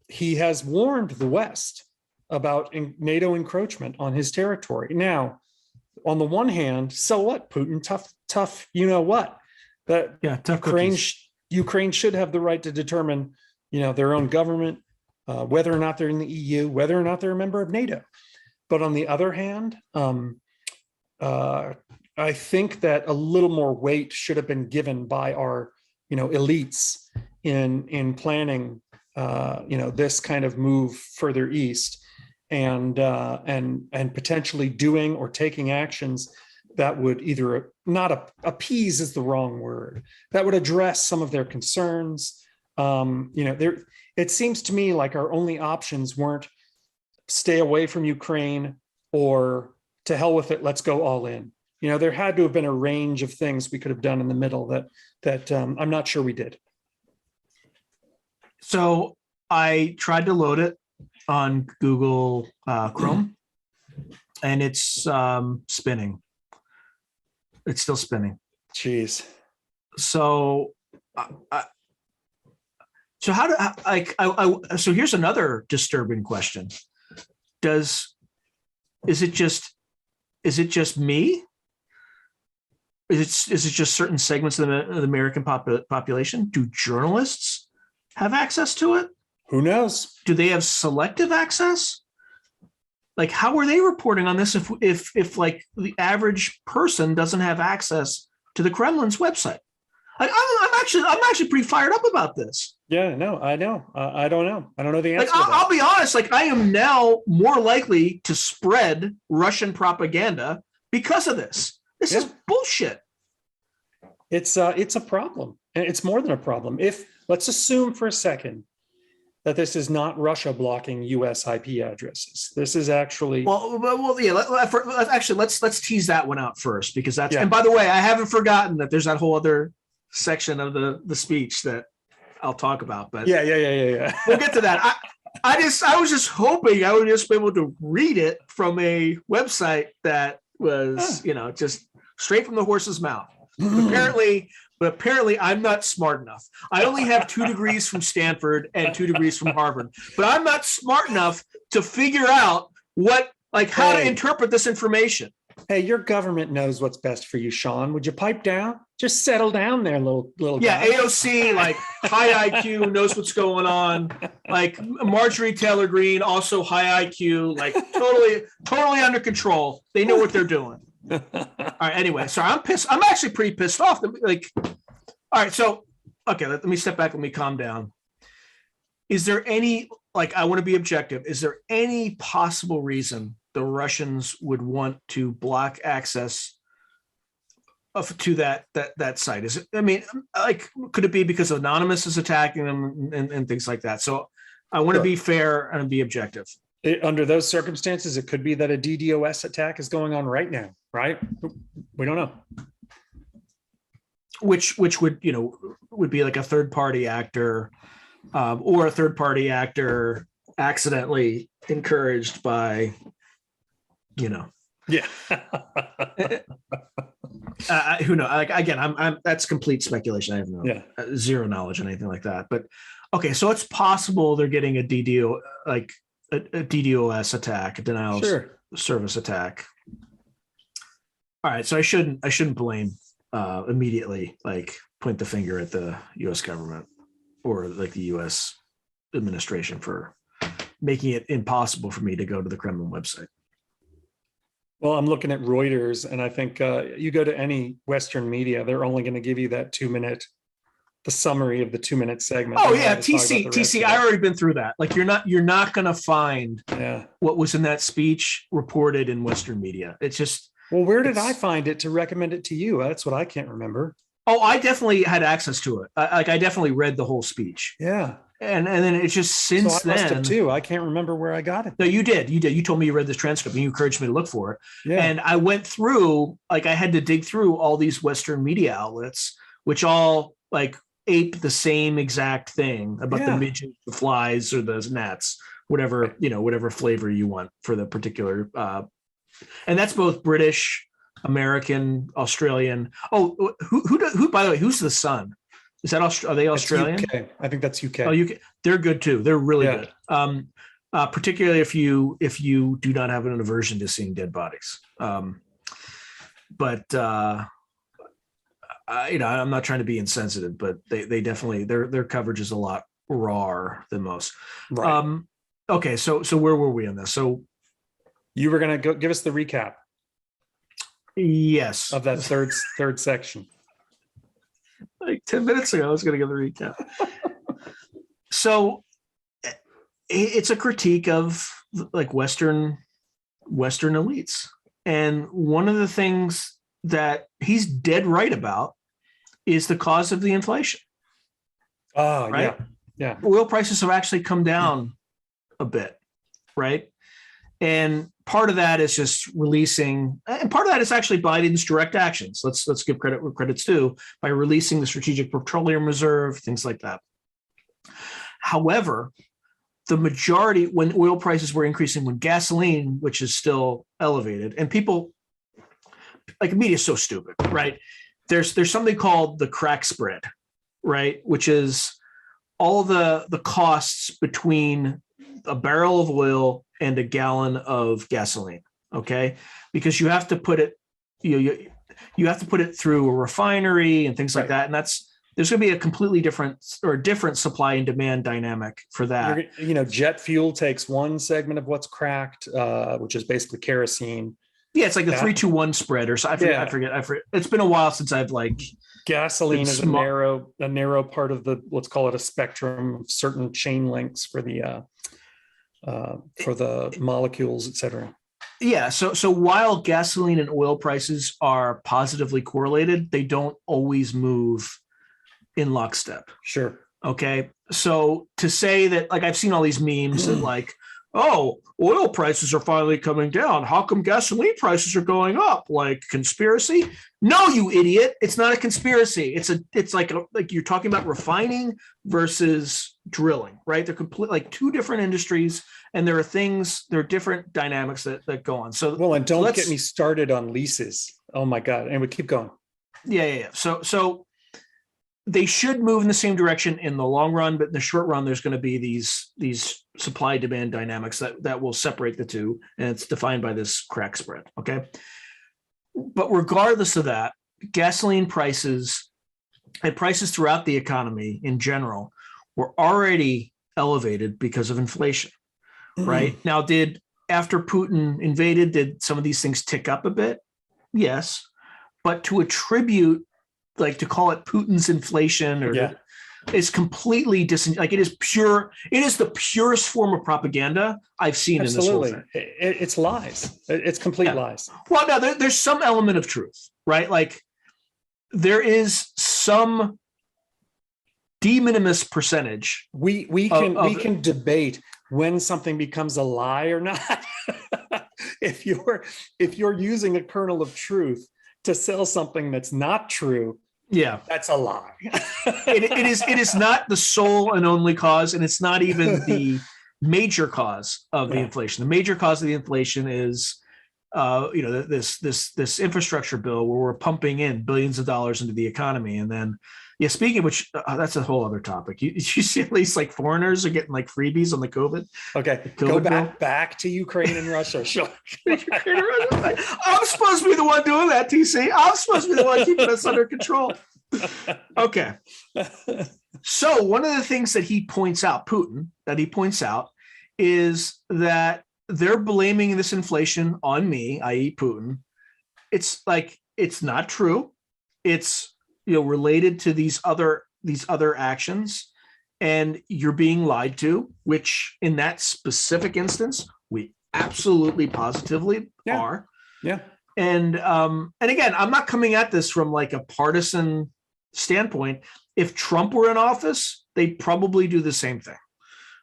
he has warned the West about NATO encroachment on his territory. Now, on the one hand, so what, Putin, tough, you know what? That tough cookies. Ukraine should have the right to determine, their own government, whether or not they're in the EU, whether or not they're a member of NATO. But on the other hand, I think that a little more weight should have been given by our, elites in planning, this kind of move further east, and potentially doing or taking actions that would either not appease is the wrong word, that would address some of their concerns. It seems to me like our only options weren't stay away from Ukraine or to hell with it, let's go all in. There had to have been a range of things we could have done in the middle that I'm not sure we did. So I tried to load it on Google Chrome, and it's spinning. It's still spinning. Jeez. So, so here's another disturbing question. Is it just me? Is it just certain segments of the American population? Do journalists have access to it? Who knows? Do they have selective access? Like, how are they reporting on this if like the average person doesn't have access to the Kremlin's website? I'm actually pretty fired up about this. Yeah, no, I know. I don't know. I don't know the answer. Like, I'll be honest. Like, I am now more likely to spread Russian propaganda because of this. This is bullshit. It's a problem, and it's more than a problem. Let's assume for a second that this is not Russia blocking U.S. IP addresses. This is actually actually, let's tease that one out first, because that's. Yeah. And by the way, I haven't forgotten that there's that whole other section of the speech that I'll talk about. But yeah. We'll get to that. I was just hoping I would just be able to read it from a website that was just straight from the horse's mouth. But apparently I'm not smart enough. I only have 2 degrees from Stanford and 2 degrees from Harvard, but I'm not smart enough to figure out how to interpret this information. Hey, your government knows what's best for you, Sean. Would you pipe down? Just settle down there, little guy. AOC, high IQ, knows what's going on. Marjorie Taylor Greene, also high IQ, totally under control. They know what they're doing. All right. Anyway, so I'm pissed. I'm actually pretty pissed off. All right. So, okay, let me step back. Let me calm down. Is there any, I want to be objective. Is there any possible reason the Russians would want to block access to that site? Is it, could it be because Anonymous is attacking them and things like that? So I want to be fair and be objective. Under those circumstances, it could be that a DDoS attack is going on right now, right? We don't know. Which would be like a third-party actor, or a third-party actor accidentally encouraged by, Yeah. Who knows? Again, I'm that's complete speculation. I have zero knowledge on anything like that. But okay, so it's possible they're getting a DDoS attack, a denial of service attack. All right, so I shouldn't blame immediately, point the finger at the U.S. government or the U.S. administration for making it impossible for me to go to the Kremlin website. Well, I'm looking at Reuters, and I think you go to any Western media, they're only going to give you that 2-minute, the summary of the 2-minute segment. Oh yeah, TC. I already been through that. You're not going to find what was in that speech reported in Western media. It's just. Well, where did I find it to recommend it to you? That's what I can't remember. Oh, I definitely had access to it. I definitely read the whole speech. Yeah. And then it's just since then. I must have too. I can't remember where I got it. No, you did. You told me you read this transcript and you encouraged me to look for it. Yeah. And I went through, I had to dig through all these Western media outlets, which all ape the same exact thing about the midget, the flies, or the gnats, whatever flavor you want for the particular. And that's both British, American, Australian. Oh, who? By the way, who's the Sun? Is that are they Australian? UK. I think that's UK. Oh, UK. They're good too. They're really good. Particularly if you do not have an aversion to seeing dead bodies. But I'm not trying to be insensitive, but they definitely their coverage is a lot rawer than most. Right. Okay, so where were we on this? So you were going to give us the recap yes, of that third section. Like 10 minutes ago, I was going to give the recap. So it's a critique of like Western elites. And one of the things that he's dead right about is the cause of the inflation. Oh, right? Yeah. Oil prices have actually come down a bit, right? And part of that is just releasing, and part of that is actually Biden's direct actions. Let's give credit where credit's due, by releasing the Strategic Petroleum Reserve, things like that. However, the majority, when oil prices were increasing, when gasoline, which is still elevated, and people, like, the media is so stupid, right? There's something called the crack spread, right? Which is all the costs between a barrel of oil and a gallon of gasoline. Okay, because you have to put it, you have to put it through a refinery and things like that, and there's going to be a completely different supply and demand dynamic for that. Jet fuel takes one segment of what's cracked, which is basically kerosene. Yeah, it's like the 3-2-1 spread, or so. I forget. It's been a while since I've gasoline is a narrow part of the, let's call it a spectrum of certain chain links for the molecules, et cetera. Yeah. So while gasoline and oil prices are positively correlated, they don't always move in lockstep. Sure. Okay. So to say that, like, I've seen all these memes that like, oh, oil prices are finally coming down, how come gasoline prices are going up? Like, conspiracy? No, you idiot. It's not a conspiracy. It's like you're talking about refining versus drilling, right? They're complete, like, two different industries, and there are different dynamics that go on. So, well, and don't get me started on leases. Oh my God. And we keep going. Yeah. So they should move in the same direction in the long run, but in the short run, there's going to be these supply demand dynamics that will separate the two, and it's defined by this crack spread. Okay, but regardless of that, gasoline prices and prices throughout the economy in general were already elevated because of inflation. Right now, after Putin invaded, did some of these things tick up a bit? Yes, but to attribute, like, to call it Putin's inflation is completely it is pure. It is the purest form of propaganda I've seen. Absolutely. In this whole thing. It's lies. It's complete lies. Well, no, there's some element of truth, right? Like, there is some de minimis percentage. We can debate when something becomes a lie or not. if you're using a kernel of truth to sell something that's not true, yeah, that's a lie. it is not the sole and only cause, and it's not even the major cause of the inflation. The major cause of the inflation is this infrastructure bill where we're pumping in billions of dollars into the economy. And then, speaking of which, that's a whole other topic. You see at least, like, foreigners are getting, like, freebies on the COVID. Okay, go back to Ukraine and Russia. Sure. I'm supposed to be the one doing that, TC. I'm supposed to be the one keeping us under control. Okay. So one of the things that he points out, is that they're blaming this inflation on me, i.e. Putin. It's like, it's not true. It's, related to these other actions, and you're being lied to, which in that specific instance, we absolutely positively are. Yeah. And again, I'm not coming at this from, like, a partisan standpoint. If Trump were in office, they'd probably do the same thing.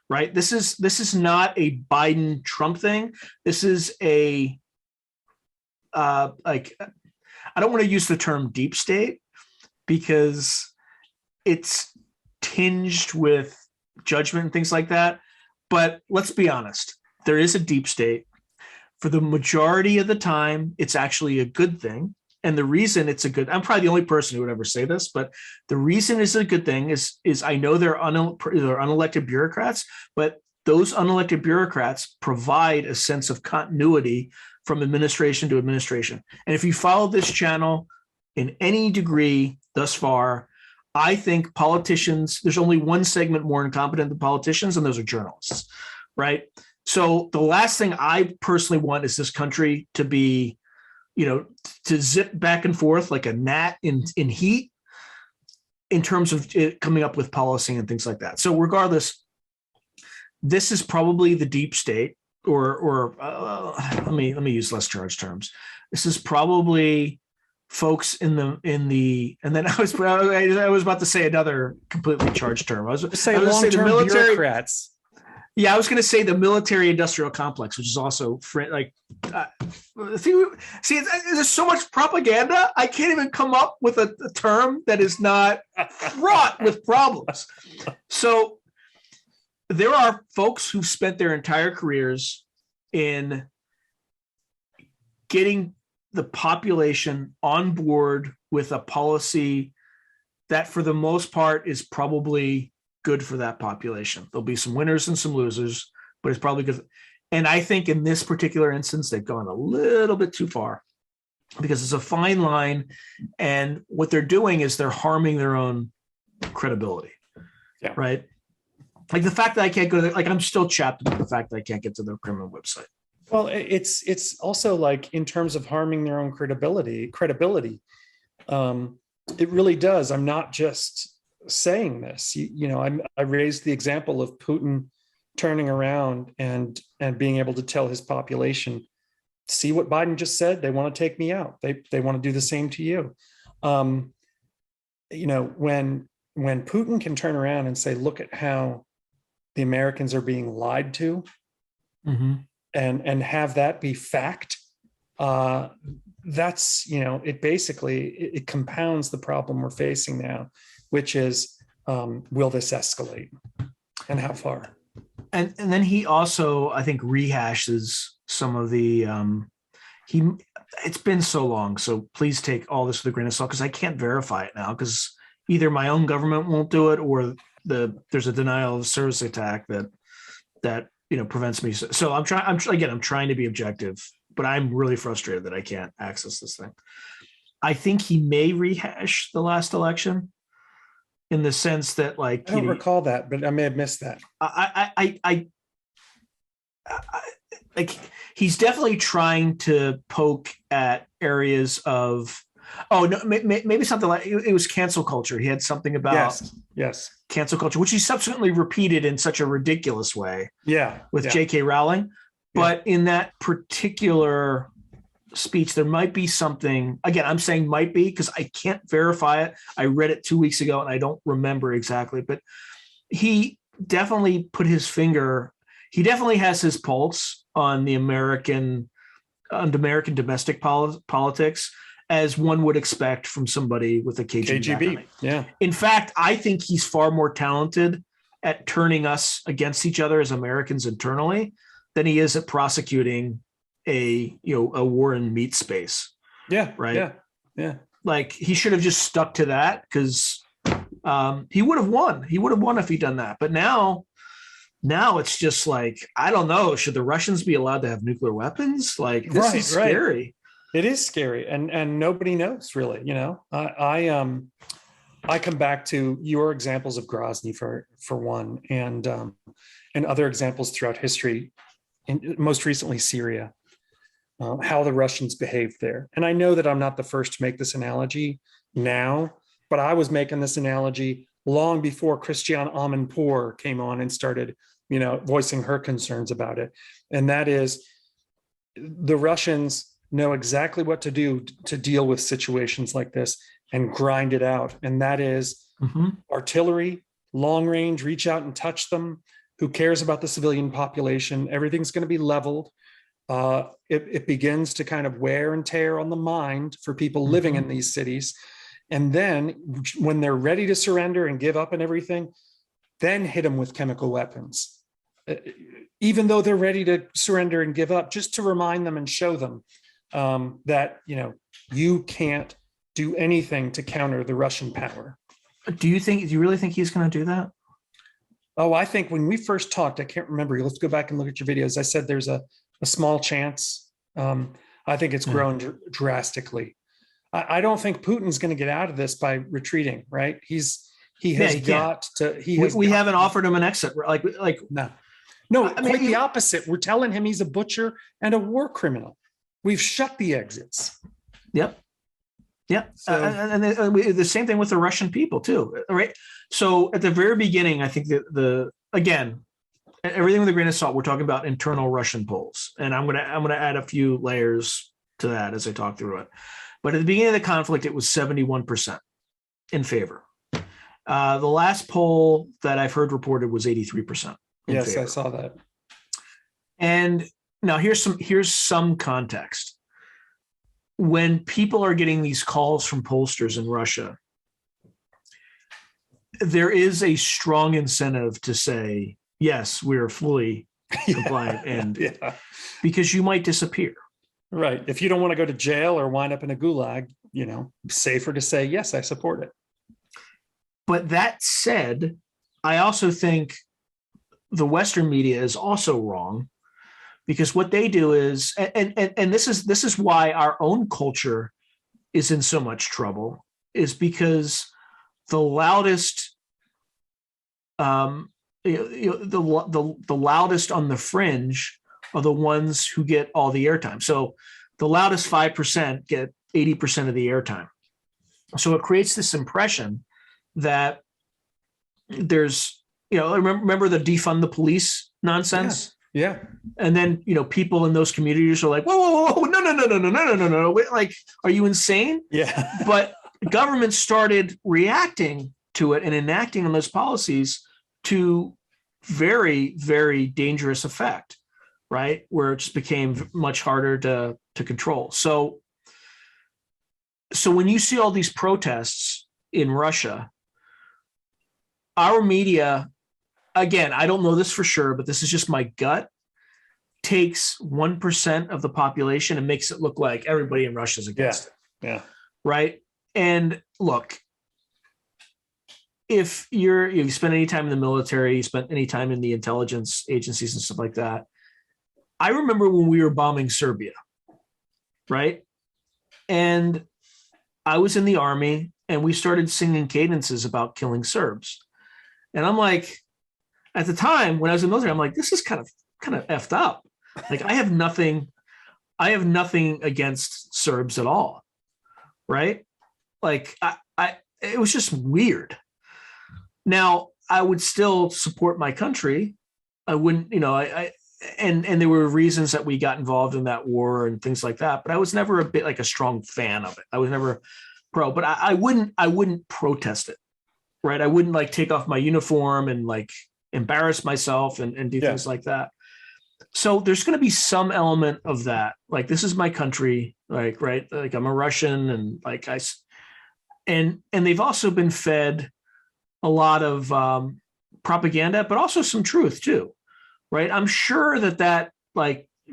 Right. This is not a Biden Trump thing. This is I don't want to use the term deep state, because it's tinged with judgment and things like that. But let's be honest, there is a deep state. For the majority of the time, it's actually a good thing. And the reason it's a good, I'm probably the only person who would ever say this, but the reason it's a good thing is I know they're unelected bureaucrats, but those unelected bureaucrats provide a sense of continuity from administration to administration. And if you follow this channel in any degree, thus far. I think politicians, there's only one segment more incompetent than politicians, and those are journalists, right? So the last thing I personally want is this country to be, to zip back and forth like a gnat in heat in terms of it coming up with policy and things like that. So regardless, this is probably the deep state, or let me use less charged terms. This is probably folks in the, and then I was about to say another completely charged term. I was going to say long-term bureaucrats. Yeah, I was going to say the military-industrial complex, which is also there's so much propaganda. I can't even come up with a term that is not fraught with problems. So there are folks who've spent their entire careers in getting the population on board with a policy that, for the most part, is probably good for that population. There'll be some winners and some losers, but it's probably good. And I think in this particular instance, they've gone a little bit too far, because it's a fine line. And what they're doing is they're harming their own credibility. Yeah. Right. Like the fact that I can't go there, like I'm still chapped about the fact that I can't get to their criminal website. Well, it's also like, in terms of harming their own credibility, it really does. I'm not just saying this. I raised the example of Putin turning around and being able to tell his population, see what Biden just said, they want to take me out. They want to do the same to you. When Putin can turn around and say, look at how the Americans are being lied to, mm-hmm. and have that be fact, that's, it basically, it compounds the problem we're facing now, which is, will this escalate, and how far? And then he also, I think, rehashes some of the, it's been so long, so please take all this with a grain of salt, because I can't verify it now, because either my own government won't do it, or there's a denial of service attack that prevents me. So I'm trying to be objective, but I'm really frustrated that I can't access this thing. I think he may rehash the last election, in the sense that, like, I don't recall that, but I may have missed that. I like, he's definitely trying to poke at areas of, maybe something like, it was cancel culture. He had something about yes, cancel culture, which he subsequently repeated in such a ridiculous way. With J.K. Rowling. But in that particular speech, there might be something, again, I'm saying might be, because I can't verify it. I read it 2 weeks ago and I don't remember exactly, but he definitely put his finger, he definitely has his pulse on American domestic politics, as one would expect from somebody with a KGB background. Yeah. In fact, I think he's far more talented at turning us against each other as Americans internally than he is at prosecuting a war in meat space. Yeah. Right. Yeah. Like, he should have just stuck to that, because he would have won. He would have won if he'd done that. But now it's just like, I don't know. Should the Russians be allowed to have nuclear weapons? Like, this is scary. It is scary, and nobody knows really. I come back to your examples of Grozny for one, and other examples throughout history, most recently Syria, how the Russians behaved there. And I know that I'm not the first to make this analogy now, but I was making this analogy long before Christiane Amanpour came on and started, voicing her concerns about it. And that is, the Russians know exactly what to do to deal with situations like this and grind it out. And that is artillery, long range, reach out and touch them. Who cares about the civilian population? Everything's going to be leveled. It begins to kind of wear and tear on the mind for people living in these cities. And then when they're ready to surrender and give up and everything, then hit them with chemical weapons. Even though they're ready to surrender and give up, just to remind them and show them that, you can't do anything to counter the Russian power. Do you really think he's going to do that? Oh, I think when we first talked, I can't remember. Let's go back and look at your videos. I said there's a small chance. I think it's grown drastically. I don't think Putin's going to get out of this by retreating, right? He has he got to. We haven't offered him an exit. No, quite the opposite. We're telling him he's a butcher and a war criminal. We've shut the exits. Yep. Yeah, so, and the same thing with the Russian people too, right? So at the very beginning, I think that again, everything with a grain of salt. We're talking about internal Russian polls, and I'm gonna add a few layers to that as I talk through it. But at the beginning of the conflict, it was 71% in favor. The last poll that I've heard reported was 83%. Yes, favor. I saw that. And now here's some context. When people are getting these calls from pollsters in Russia, there is a strong incentive to say, yes, we're fully compliant, and because you might disappear. Right. If you don't want to go to jail or wind up in a gulag, safer to say, yes, I support it. But that said, I also think the Western media is also wrong, because what they do is, and this is why our own culture is in so much trouble, is because the loudest, the loudest on the fringe are the ones who get all the airtime. So the loudest 5% get 80% of the airtime. So it creates this impression that there's, remember the defund the police nonsense? Yeah. And then, people in those communities are like, whoa, no. Like, are you insane? Yeah. But government started reacting to it and enacting on those policies to very, very dangerous effect, right? Where it just became much harder to control. So when you see all these protests in Russia, our media, again, I don't know this for sure, but this is just my gut, takes 1% of the population and makes it look like everybody in Russia is against it. Yeah. Right. And look, if you spend any time in the military, you spent any time in the intelligence agencies and stuff like that. I remember when we were bombing Serbia, right? And I was in the army and we started singing cadences about killing Serbs. And I'm like, at the time when I was in the military, I'm like, this is kind of effed up. Like, I have nothing against Serbs at all. Right. Like it was just weird. Now I would still support my country. I wouldn't, and there were reasons that we got involved in that war and things like that, but I was never a strong fan of it. I was never pro, but I wouldn't protest it. Right. I wouldn't take off my uniform and embarrass myself and do things like that. So there's going to be some element of that. Like, this is my country, right? Like, I'm a Russian, and and they've also been fed a lot of propaganda, but also some truth too, right? I'm sure that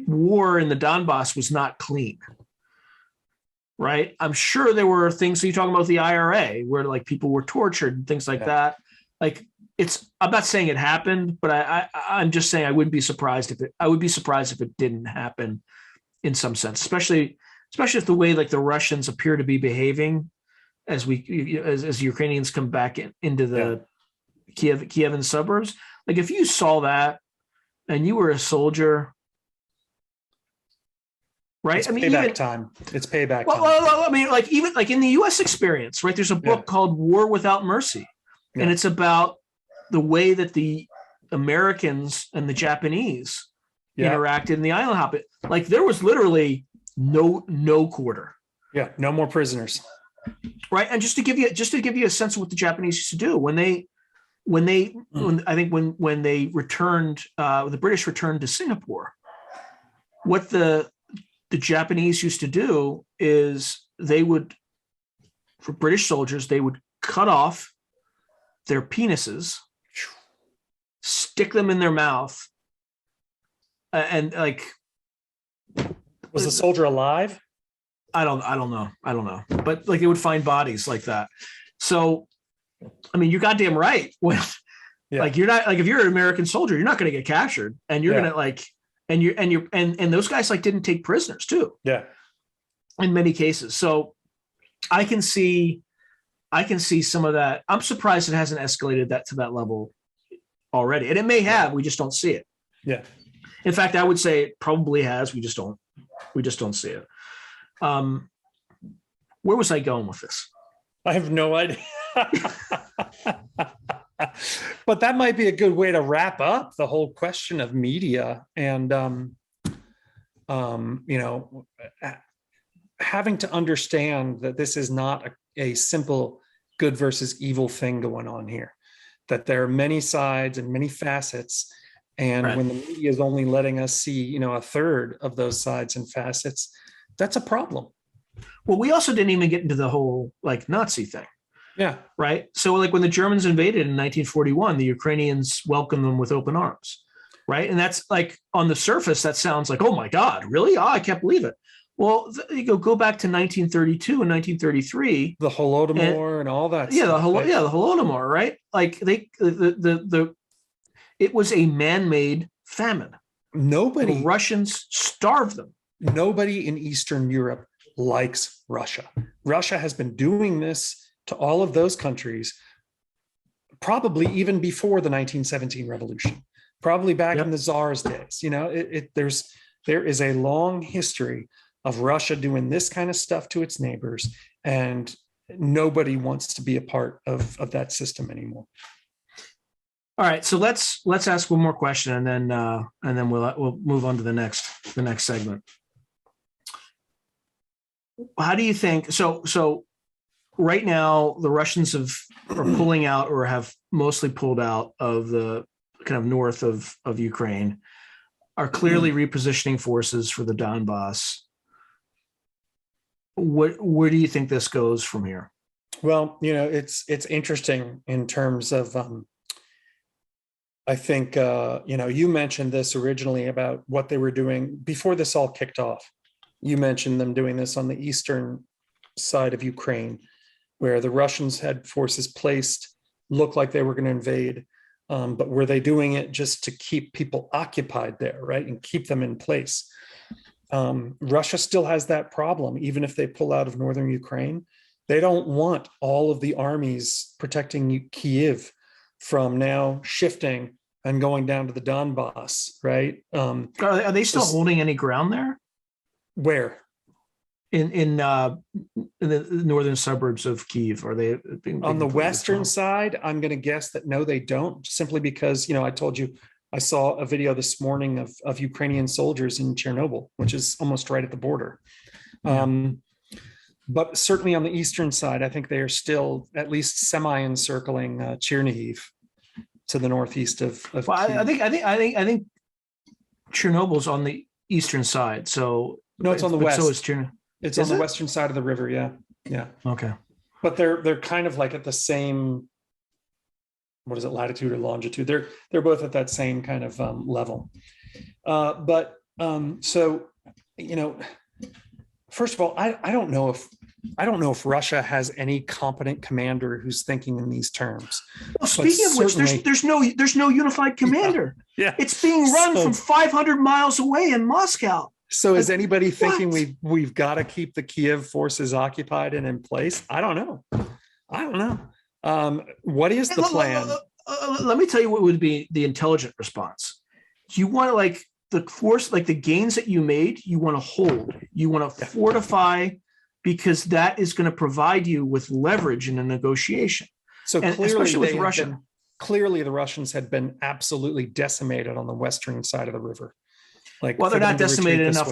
war in the Donbass was not clean, right? I'm sure there were things. So you're talking about the IRA, where people were tortured and things like that. I'm not saying it happened, but I'm just saying I would be surprised if it didn't happen in some sense, especially if the way the Russians appear to be behaving as Ukrainians come back into the Kievan suburbs. Like, if you saw that and you were a soldier, right? It's payback time. It's payback time. Well, I mean, even in the U.S. experience, right? There's a book called War Without Mercy, and it's about the way that the Americans and the Japanese interacted in the island hopping. There was literally no quarter. Yeah, no more prisoners. Right, and just to give you a sense of what the Japanese used to do when they returned, the British returned to Singapore, what the Japanese used to do is for British soldiers, they would cut off their penises, stick them in their mouth, and was the soldier alive? I don't know, but they would find bodies like that. So, I mean, you're goddamn right. When you're not if you're an American soldier, you're not going to get captured, and you're going to and those guys didn't take prisoners too. Yeah, in many cases. So I can see some of that. I'm surprised it hasn't escalated that to that level already, and it may have. We just don't see it. Yeah. In fact, I would say it probably has. We just don't see it. Where was I going with this? I have no idea. But that might be a good way to wrap up the whole question of media and, having to understand that this is not a simple good versus evil thing going on here, that there are many sides and many facets. And Right. when the media is only letting us see, a third of those sides and facets, that's a problem. Well, we also didn't even get into the whole like Nazi thing. Yeah. Right. So like when the Germans invaded in 1941, the Ukrainians welcomed them with open arms. Right. And that's like on the surface, that sounds like, oh my God, really? Oh, I can't believe it. Well, you go back to 1932 and 1933. The Holodomor and all that. Yeah. Stuff, right? The Holodomor. Right. Like it was a man-made famine. The Russians starved them. Nobody in Eastern Europe likes Russia. Russia has been doing this to all of those countries, probably even before the 1917 revolution, probably back in the Tsar's days. There is a long history of Russia doing this kind of stuff to its neighbors, and nobody wants to be a part of that system anymore. All right, so let's ask one more question, and then we'll move on to the next segment. How do you think? So right now, the Russians are pulling out, or have mostly pulled out of the kind of north of Ukraine, are clearly repositioning forces for the Donbass. Where do you think this goes from here? Well, it's interesting in terms of, I think, you mentioned this originally about what they were doing before this all kicked off. You mentioned them doing this on the eastern side of Ukraine, where the Russians had forces placed, looked like they were going to invade, but were they doing it just to keep people occupied there, right, and keep them in place? Russia still has that problem. Even if they pull out of northern Ukraine, they don't want all of the armies protecting Kyiv from now shifting and going down to the Donbass, right? Are they still holding any ground there? Where? In the northern suburbs of Kyiv? Are they on the western side? I'm going to guess that no, they don't, simply because, I told you, I saw a video this morning of Ukrainian soldiers in Chernobyl, which is almost right at the border. Yeah. But certainly on the eastern side, I think they are still at least semi-encircling Chernihiv to the northeast of well, I think Chernobyl's on the eastern side. So no, it's on the west. So is Chernobyl. It's on the western side of the river. Yeah. Yeah. Okay. But they're kind of like at the same, what is it, latitude or longitude? They're both at that same kind of level. So, first of all, I don't know if Russia has any competent commander who's thinking in these terms. Well, speaking of which, there's no unified commander. Yeah. It's being run from 500 miles away in Moscow. So is anybody thinking we've got to keep the Kiev forces occupied and in place? I don't know. What is the plan? Let me tell you what would be the intelligent response. You want to, like, the force, like the gains that you made, you want to hold, you want to fortify, because that is going to provide you with leverage in a negotiation. So and clearly, especially with Russia. Clearly the Russians had been absolutely decimated on the western side of the river. Well, they're not decimated enough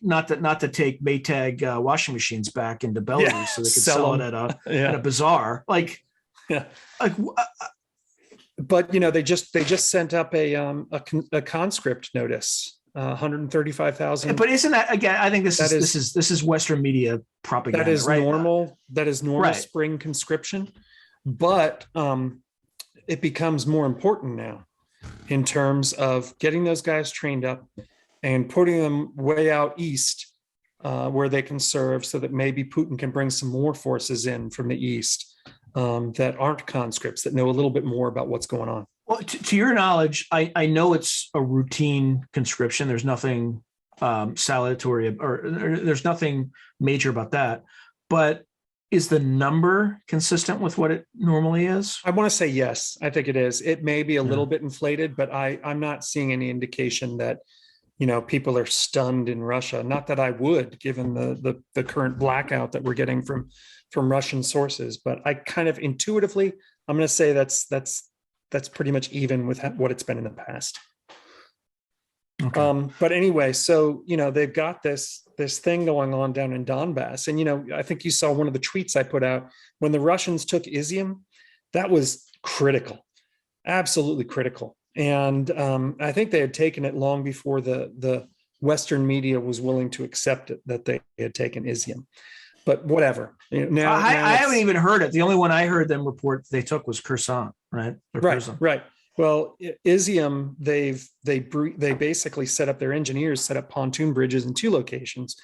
not to take Maytag washing machines back into Belarus so they could sell it at a bazaar. But they just sent up a conscript notice, 135,000. But isn't that, again? I think this is Western media propaganda. That is right? normal. That is normal spring conscription, but it becomes more important now in terms of getting those guys trained up and putting them way out east where they can serve, so that maybe Putin can bring some more forces in from the east that aren't conscripts, that know a little bit more about what's going on. Well, to your knowledge, I know it's a routine conscription. There's nothing salutary, or there's nothing major about that. But is the number consistent with what it normally is? I want to say yes. I think it is. It may be a Yeah. little bit inflated, but I'm not seeing any indication that, people are stunned in Russia. Not that I would, given the current blackout that we're getting from Russian sources. But I kind of intuitively, I'm going to say that's pretty much even with what it's been in the past. Okay. But anyway, so they've got this thing going on down in Donbass, and I think you saw one of the tweets I put out when the Russians took Izium. That was critical, absolutely critical. And I think they had taken it long before the Western media was willing to accept it, that they had taken Izium. But whatever. Now I it's- haven't even heard it. The only one I heard them report they took was Kherson, right? Or Right, Kherson. right. Well, Izium, they basically set up, their engineers set up pontoon bridges in two locations.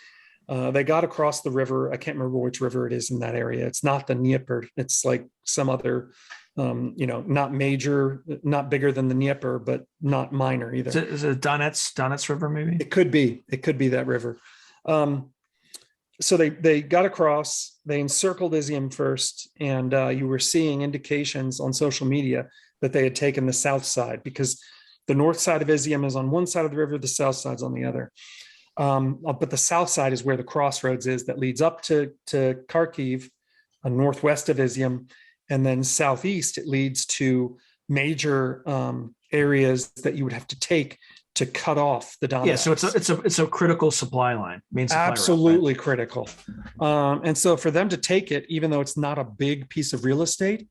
They got across the river. I can't remember which river it is in that area. It's not the Dnieper. It's like some other, not major, not bigger than the Dnieper, but not minor either. Is it Donetsk River, maybe? It could be that river. So they got across, they encircled Izium first, and you were seeing indications on social media that they had taken the south side, because the north side of Izium is on one side of the river, the south side's on the other. But the south side is where the crossroads is that leads up to Kharkiv, northwest of Izium, and then southeast it leads to major areas that you would have to take to cut off the Donbass. Yeah, so it's a critical supply line, main supply absolutely route, right? critical. And so for them to take it, even though it's not a big piece of real estate,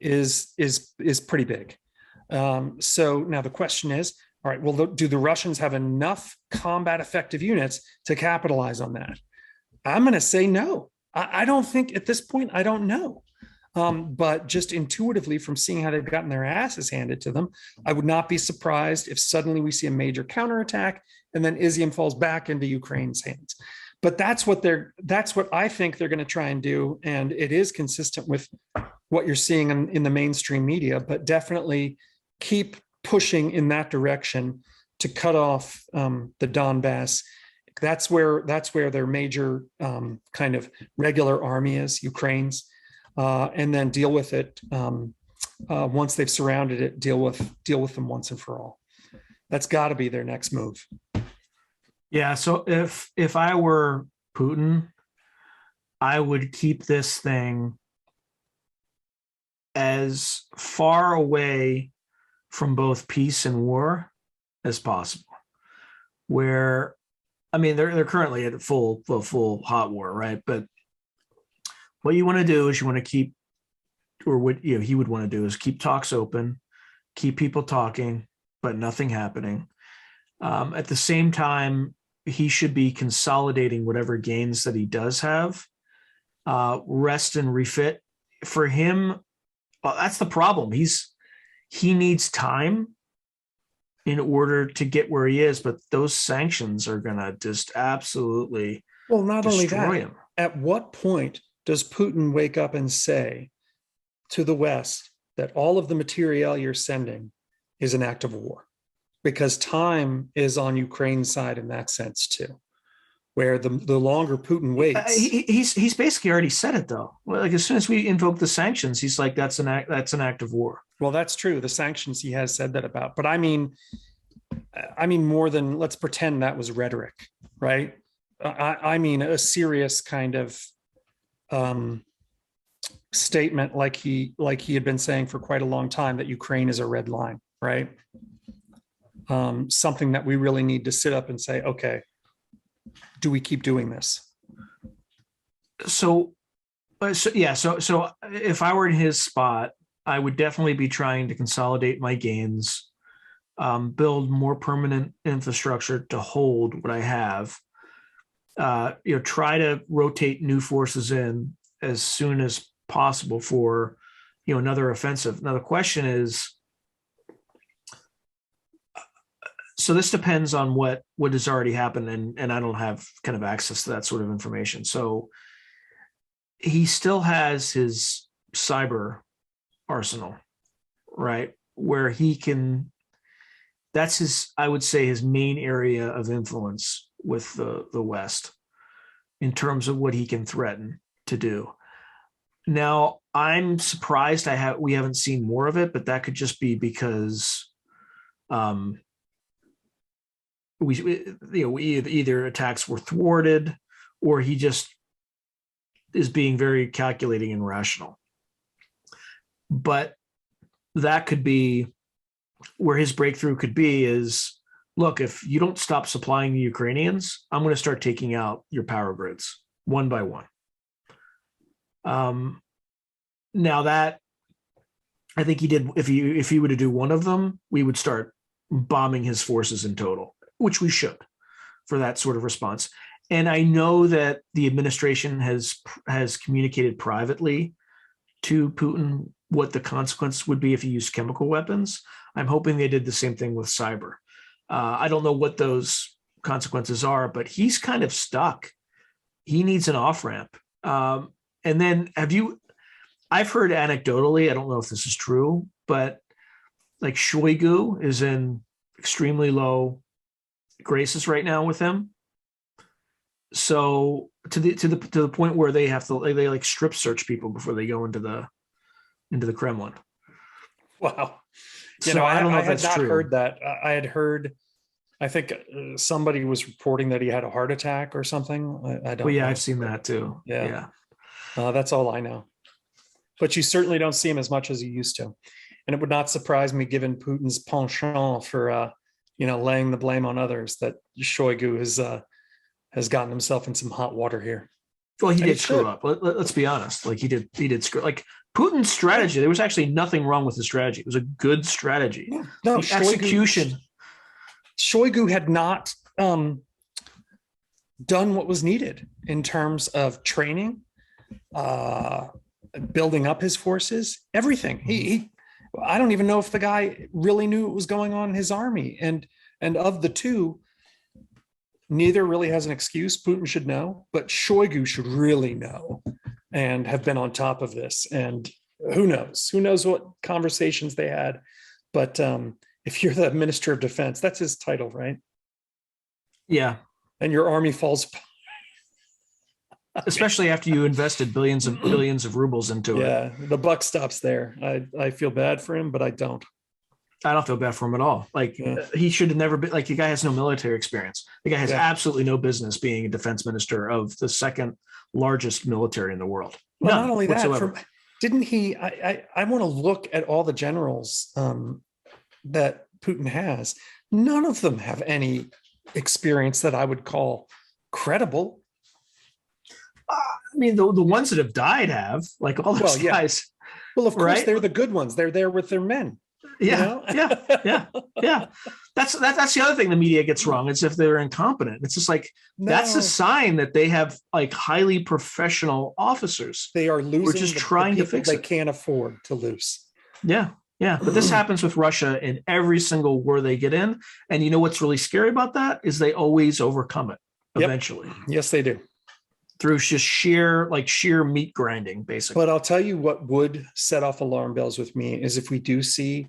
is pretty big. So now the question is, all right, well, do the Russians have enough combat effective units to capitalize on that? I'm going to say no. I don't think at this point, I don't know. But just intuitively from seeing how they've gotten their asses handed to them, I would not be surprised if suddenly we see a major counterattack and then Izium falls back into Ukraine's hands. But that's what I think they're going to try and do. And it is consistent with what you're seeing in the mainstream media, but definitely keep pushing in that direction to cut off the Donbass. That's where their major kind of regular army is, Ukraine's, and then deal with it once they've surrounded it. Deal with them once and for all. That's got to be their next move. Yeah. So if I were Putin, I would keep this thing as far away from both peace and war as possible. Where, I mean, they're currently at full hot war, right? But what you want to do is you want to keep, or what he would want to do is keep talks open, keep people talking, but nothing happening. At the same time, he should be consolidating whatever gains that he does have, rest and refit. For him, that's the problem. He needs time in order to get where he is, but those sanctions are going to just absolutely not only that, him. At what point does Putin wake up and say to the West that all of the material you're sending is an act of war? Because time is on Ukraine's side in that sense too, where the longer Putin waits, he's basically already said it though. Like as soon as we invoke the sanctions, he's like, that's an act of war. Well, that's true. The sanctions he has said that about, but I mean more than, let's pretend that was rhetoric, right? I mean a serious kind of statement, like he had been saying for quite a long time, that Ukraine is a red line, right? Something that we really need to sit up and say, okay, do we keep doing this? So if I were in his spot, I would definitely be trying to consolidate my gains, build more permanent infrastructure to hold what I have, try to rotate new forces in as soon as possible for, another offensive. Now the question is, so this depends on what has already happened, and I don't have kind of access to that sort of information. So he still has his cyber arsenal, right? Where he can, that's I would say his main area of influence with the West in terms of what he can threaten to do. Now, I'm surprised we haven't seen more of it, but that could just be because um, we either attacks were thwarted or he just is being very calculating and rational. But that could be where his breakthrough could be is, look, if you don't stop supplying the Ukrainians, I'm going to start taking out your power grids one by one. Now that I think he did, if he were to do one of them, we would start bombing his forces in total, which we should for that sort of response. And I know that the administration has communicated privately to Putin what the consequence would be if he used chemical weapons. I'm hoping they did the same thing with cyber. I don't know what those consequences are, but he's kind of stuck. He needs an off-ramp. And then I've heard anecdotally, I don't know if this is true, but like Shoigu is in extremely low graces right now with him. So to the point where they have to they like strip search people before they go into the Kremlin. Wow. I don't know if had that's not true. heard that. I had heard, I think somebody was reporting that he had a heart attack or something. I don't Well, yeah, know. I've seen that too. Yeah. That's all I know. But you certainly don't see him as much as you used to. And it would not surprise me, given Putin's penchant for, laying the blame on others, that Shoigu has gotten himself in some hot water here. Well, he And did screw up. Let's be honest. Like he did screw. Like Putin's strategy, there was actually nothing wrong with the strategy. It was a good strategy. No, the execution. Shoigu had not done what was needed in terms of training, building up his forces, everything. I don't even know if the guy really knew what was going on in his army. And of the two, neither really has an excuse. Putin should know, but Shoigu should really know and have been on top of this. And who knows what conversations they had. But if you're the Minister of Defense, that's his title, right? Yeah. And your army falls apart. Especially after you invested billions of rubles into it. Yeah, the buck stops there. I feel bad for him, but I don't. I don't feel bad for him at all. Like he should have never been. Like the guy has no military experience. The guy has absolutely no business being a defense minister of the second largest military in the world. Well, not only that, didn't he? I want to look at all the generals that Putin has. None of them have any experience that I would call credible. I mean, the ones that have died have, like all those guys. Well, of course, they're the good ones. They're there with their men. Yeah, yeah. That's the other thing the media gets wrong. It's if they're incompetent. It's just like that's a sign that they have like highly professional officers. They are losing. We're just trying to fix it. They can't afford to lose. Yeah. But this happens with Russia in every single war they get in. And you know what's really scary about that is they always overcome it eventually. Yes, they do. Through just sheer meat grinding, basically. But I'll tell you what would set off alarm bells with me is if we do see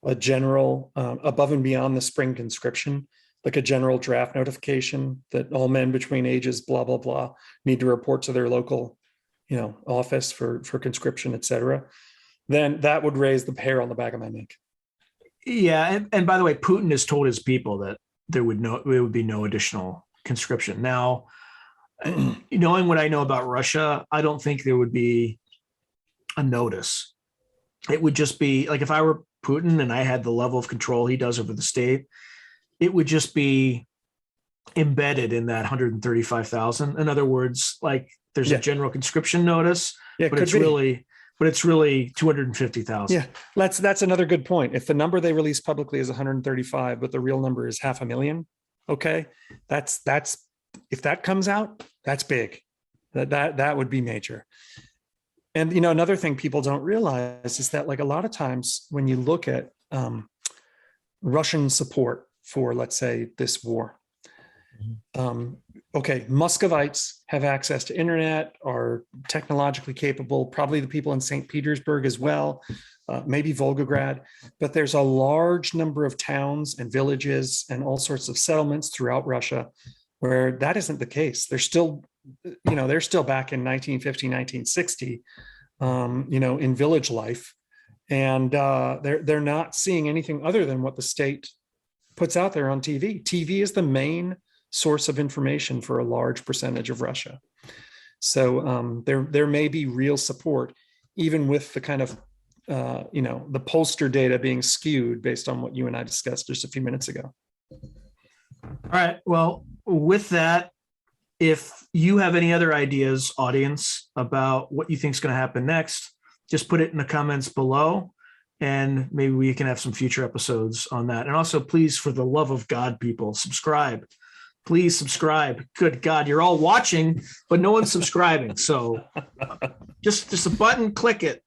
a general above and beyond the spring conscription, like a general draft notification that all men between ages blah blah blah need to report to their local office for conscription, etc., then that would raise the hair on the back of my neck. Yeah, and by the way, Putin has told his people that there would be no additional conscription. Now, knowing what I know about Russia, I don't think there would be a notice. It would just be like if I were Putin and I had the level of control he does over the state, it would just be embedded in that 135,000. In other words, like there's a general conscription notice, but it's really 250,000. Yeah, that's another good point. If the number they release publicly is 135, but the real number is 500,000, okay, that's if that comes out, that's big. That would be major. And another thing people don't realize is that like a lot of times when you look at Russian support for, let's say, this war, okay, Muscovites have access to internet, are technologically capable, probably the people in St. Petersburg as well, maybe Volgograd, but there's a large number of towns and villages and all sorts of settlements throughout Russia where that isn't the case. They're still back in 1950, 1960, in village life, and they're not seeing anything other than what the state puts out there on TV. TV is the main source of information for a large percentage of Russia. So there may be real support, even with the kind of the pollster data being skewed based on what you and I discussed just a few minutes ago. All right. Well, with that, if you have any other ideas, audience, about what you think is going to happen next, just put it in the comments below, and maybe we can have some future episodes on that. And also, please, for the love of God, people, subscribe. Please subscribe. Good God, you're all watching, but no one's subscribing. So just a button, click it.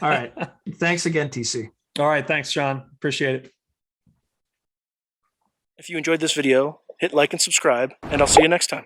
All right. Thanks again, TC. All right. Thanks, John. Appreciate it. If you enjoyed this video, hit like and subscribe, and I'll see you next time.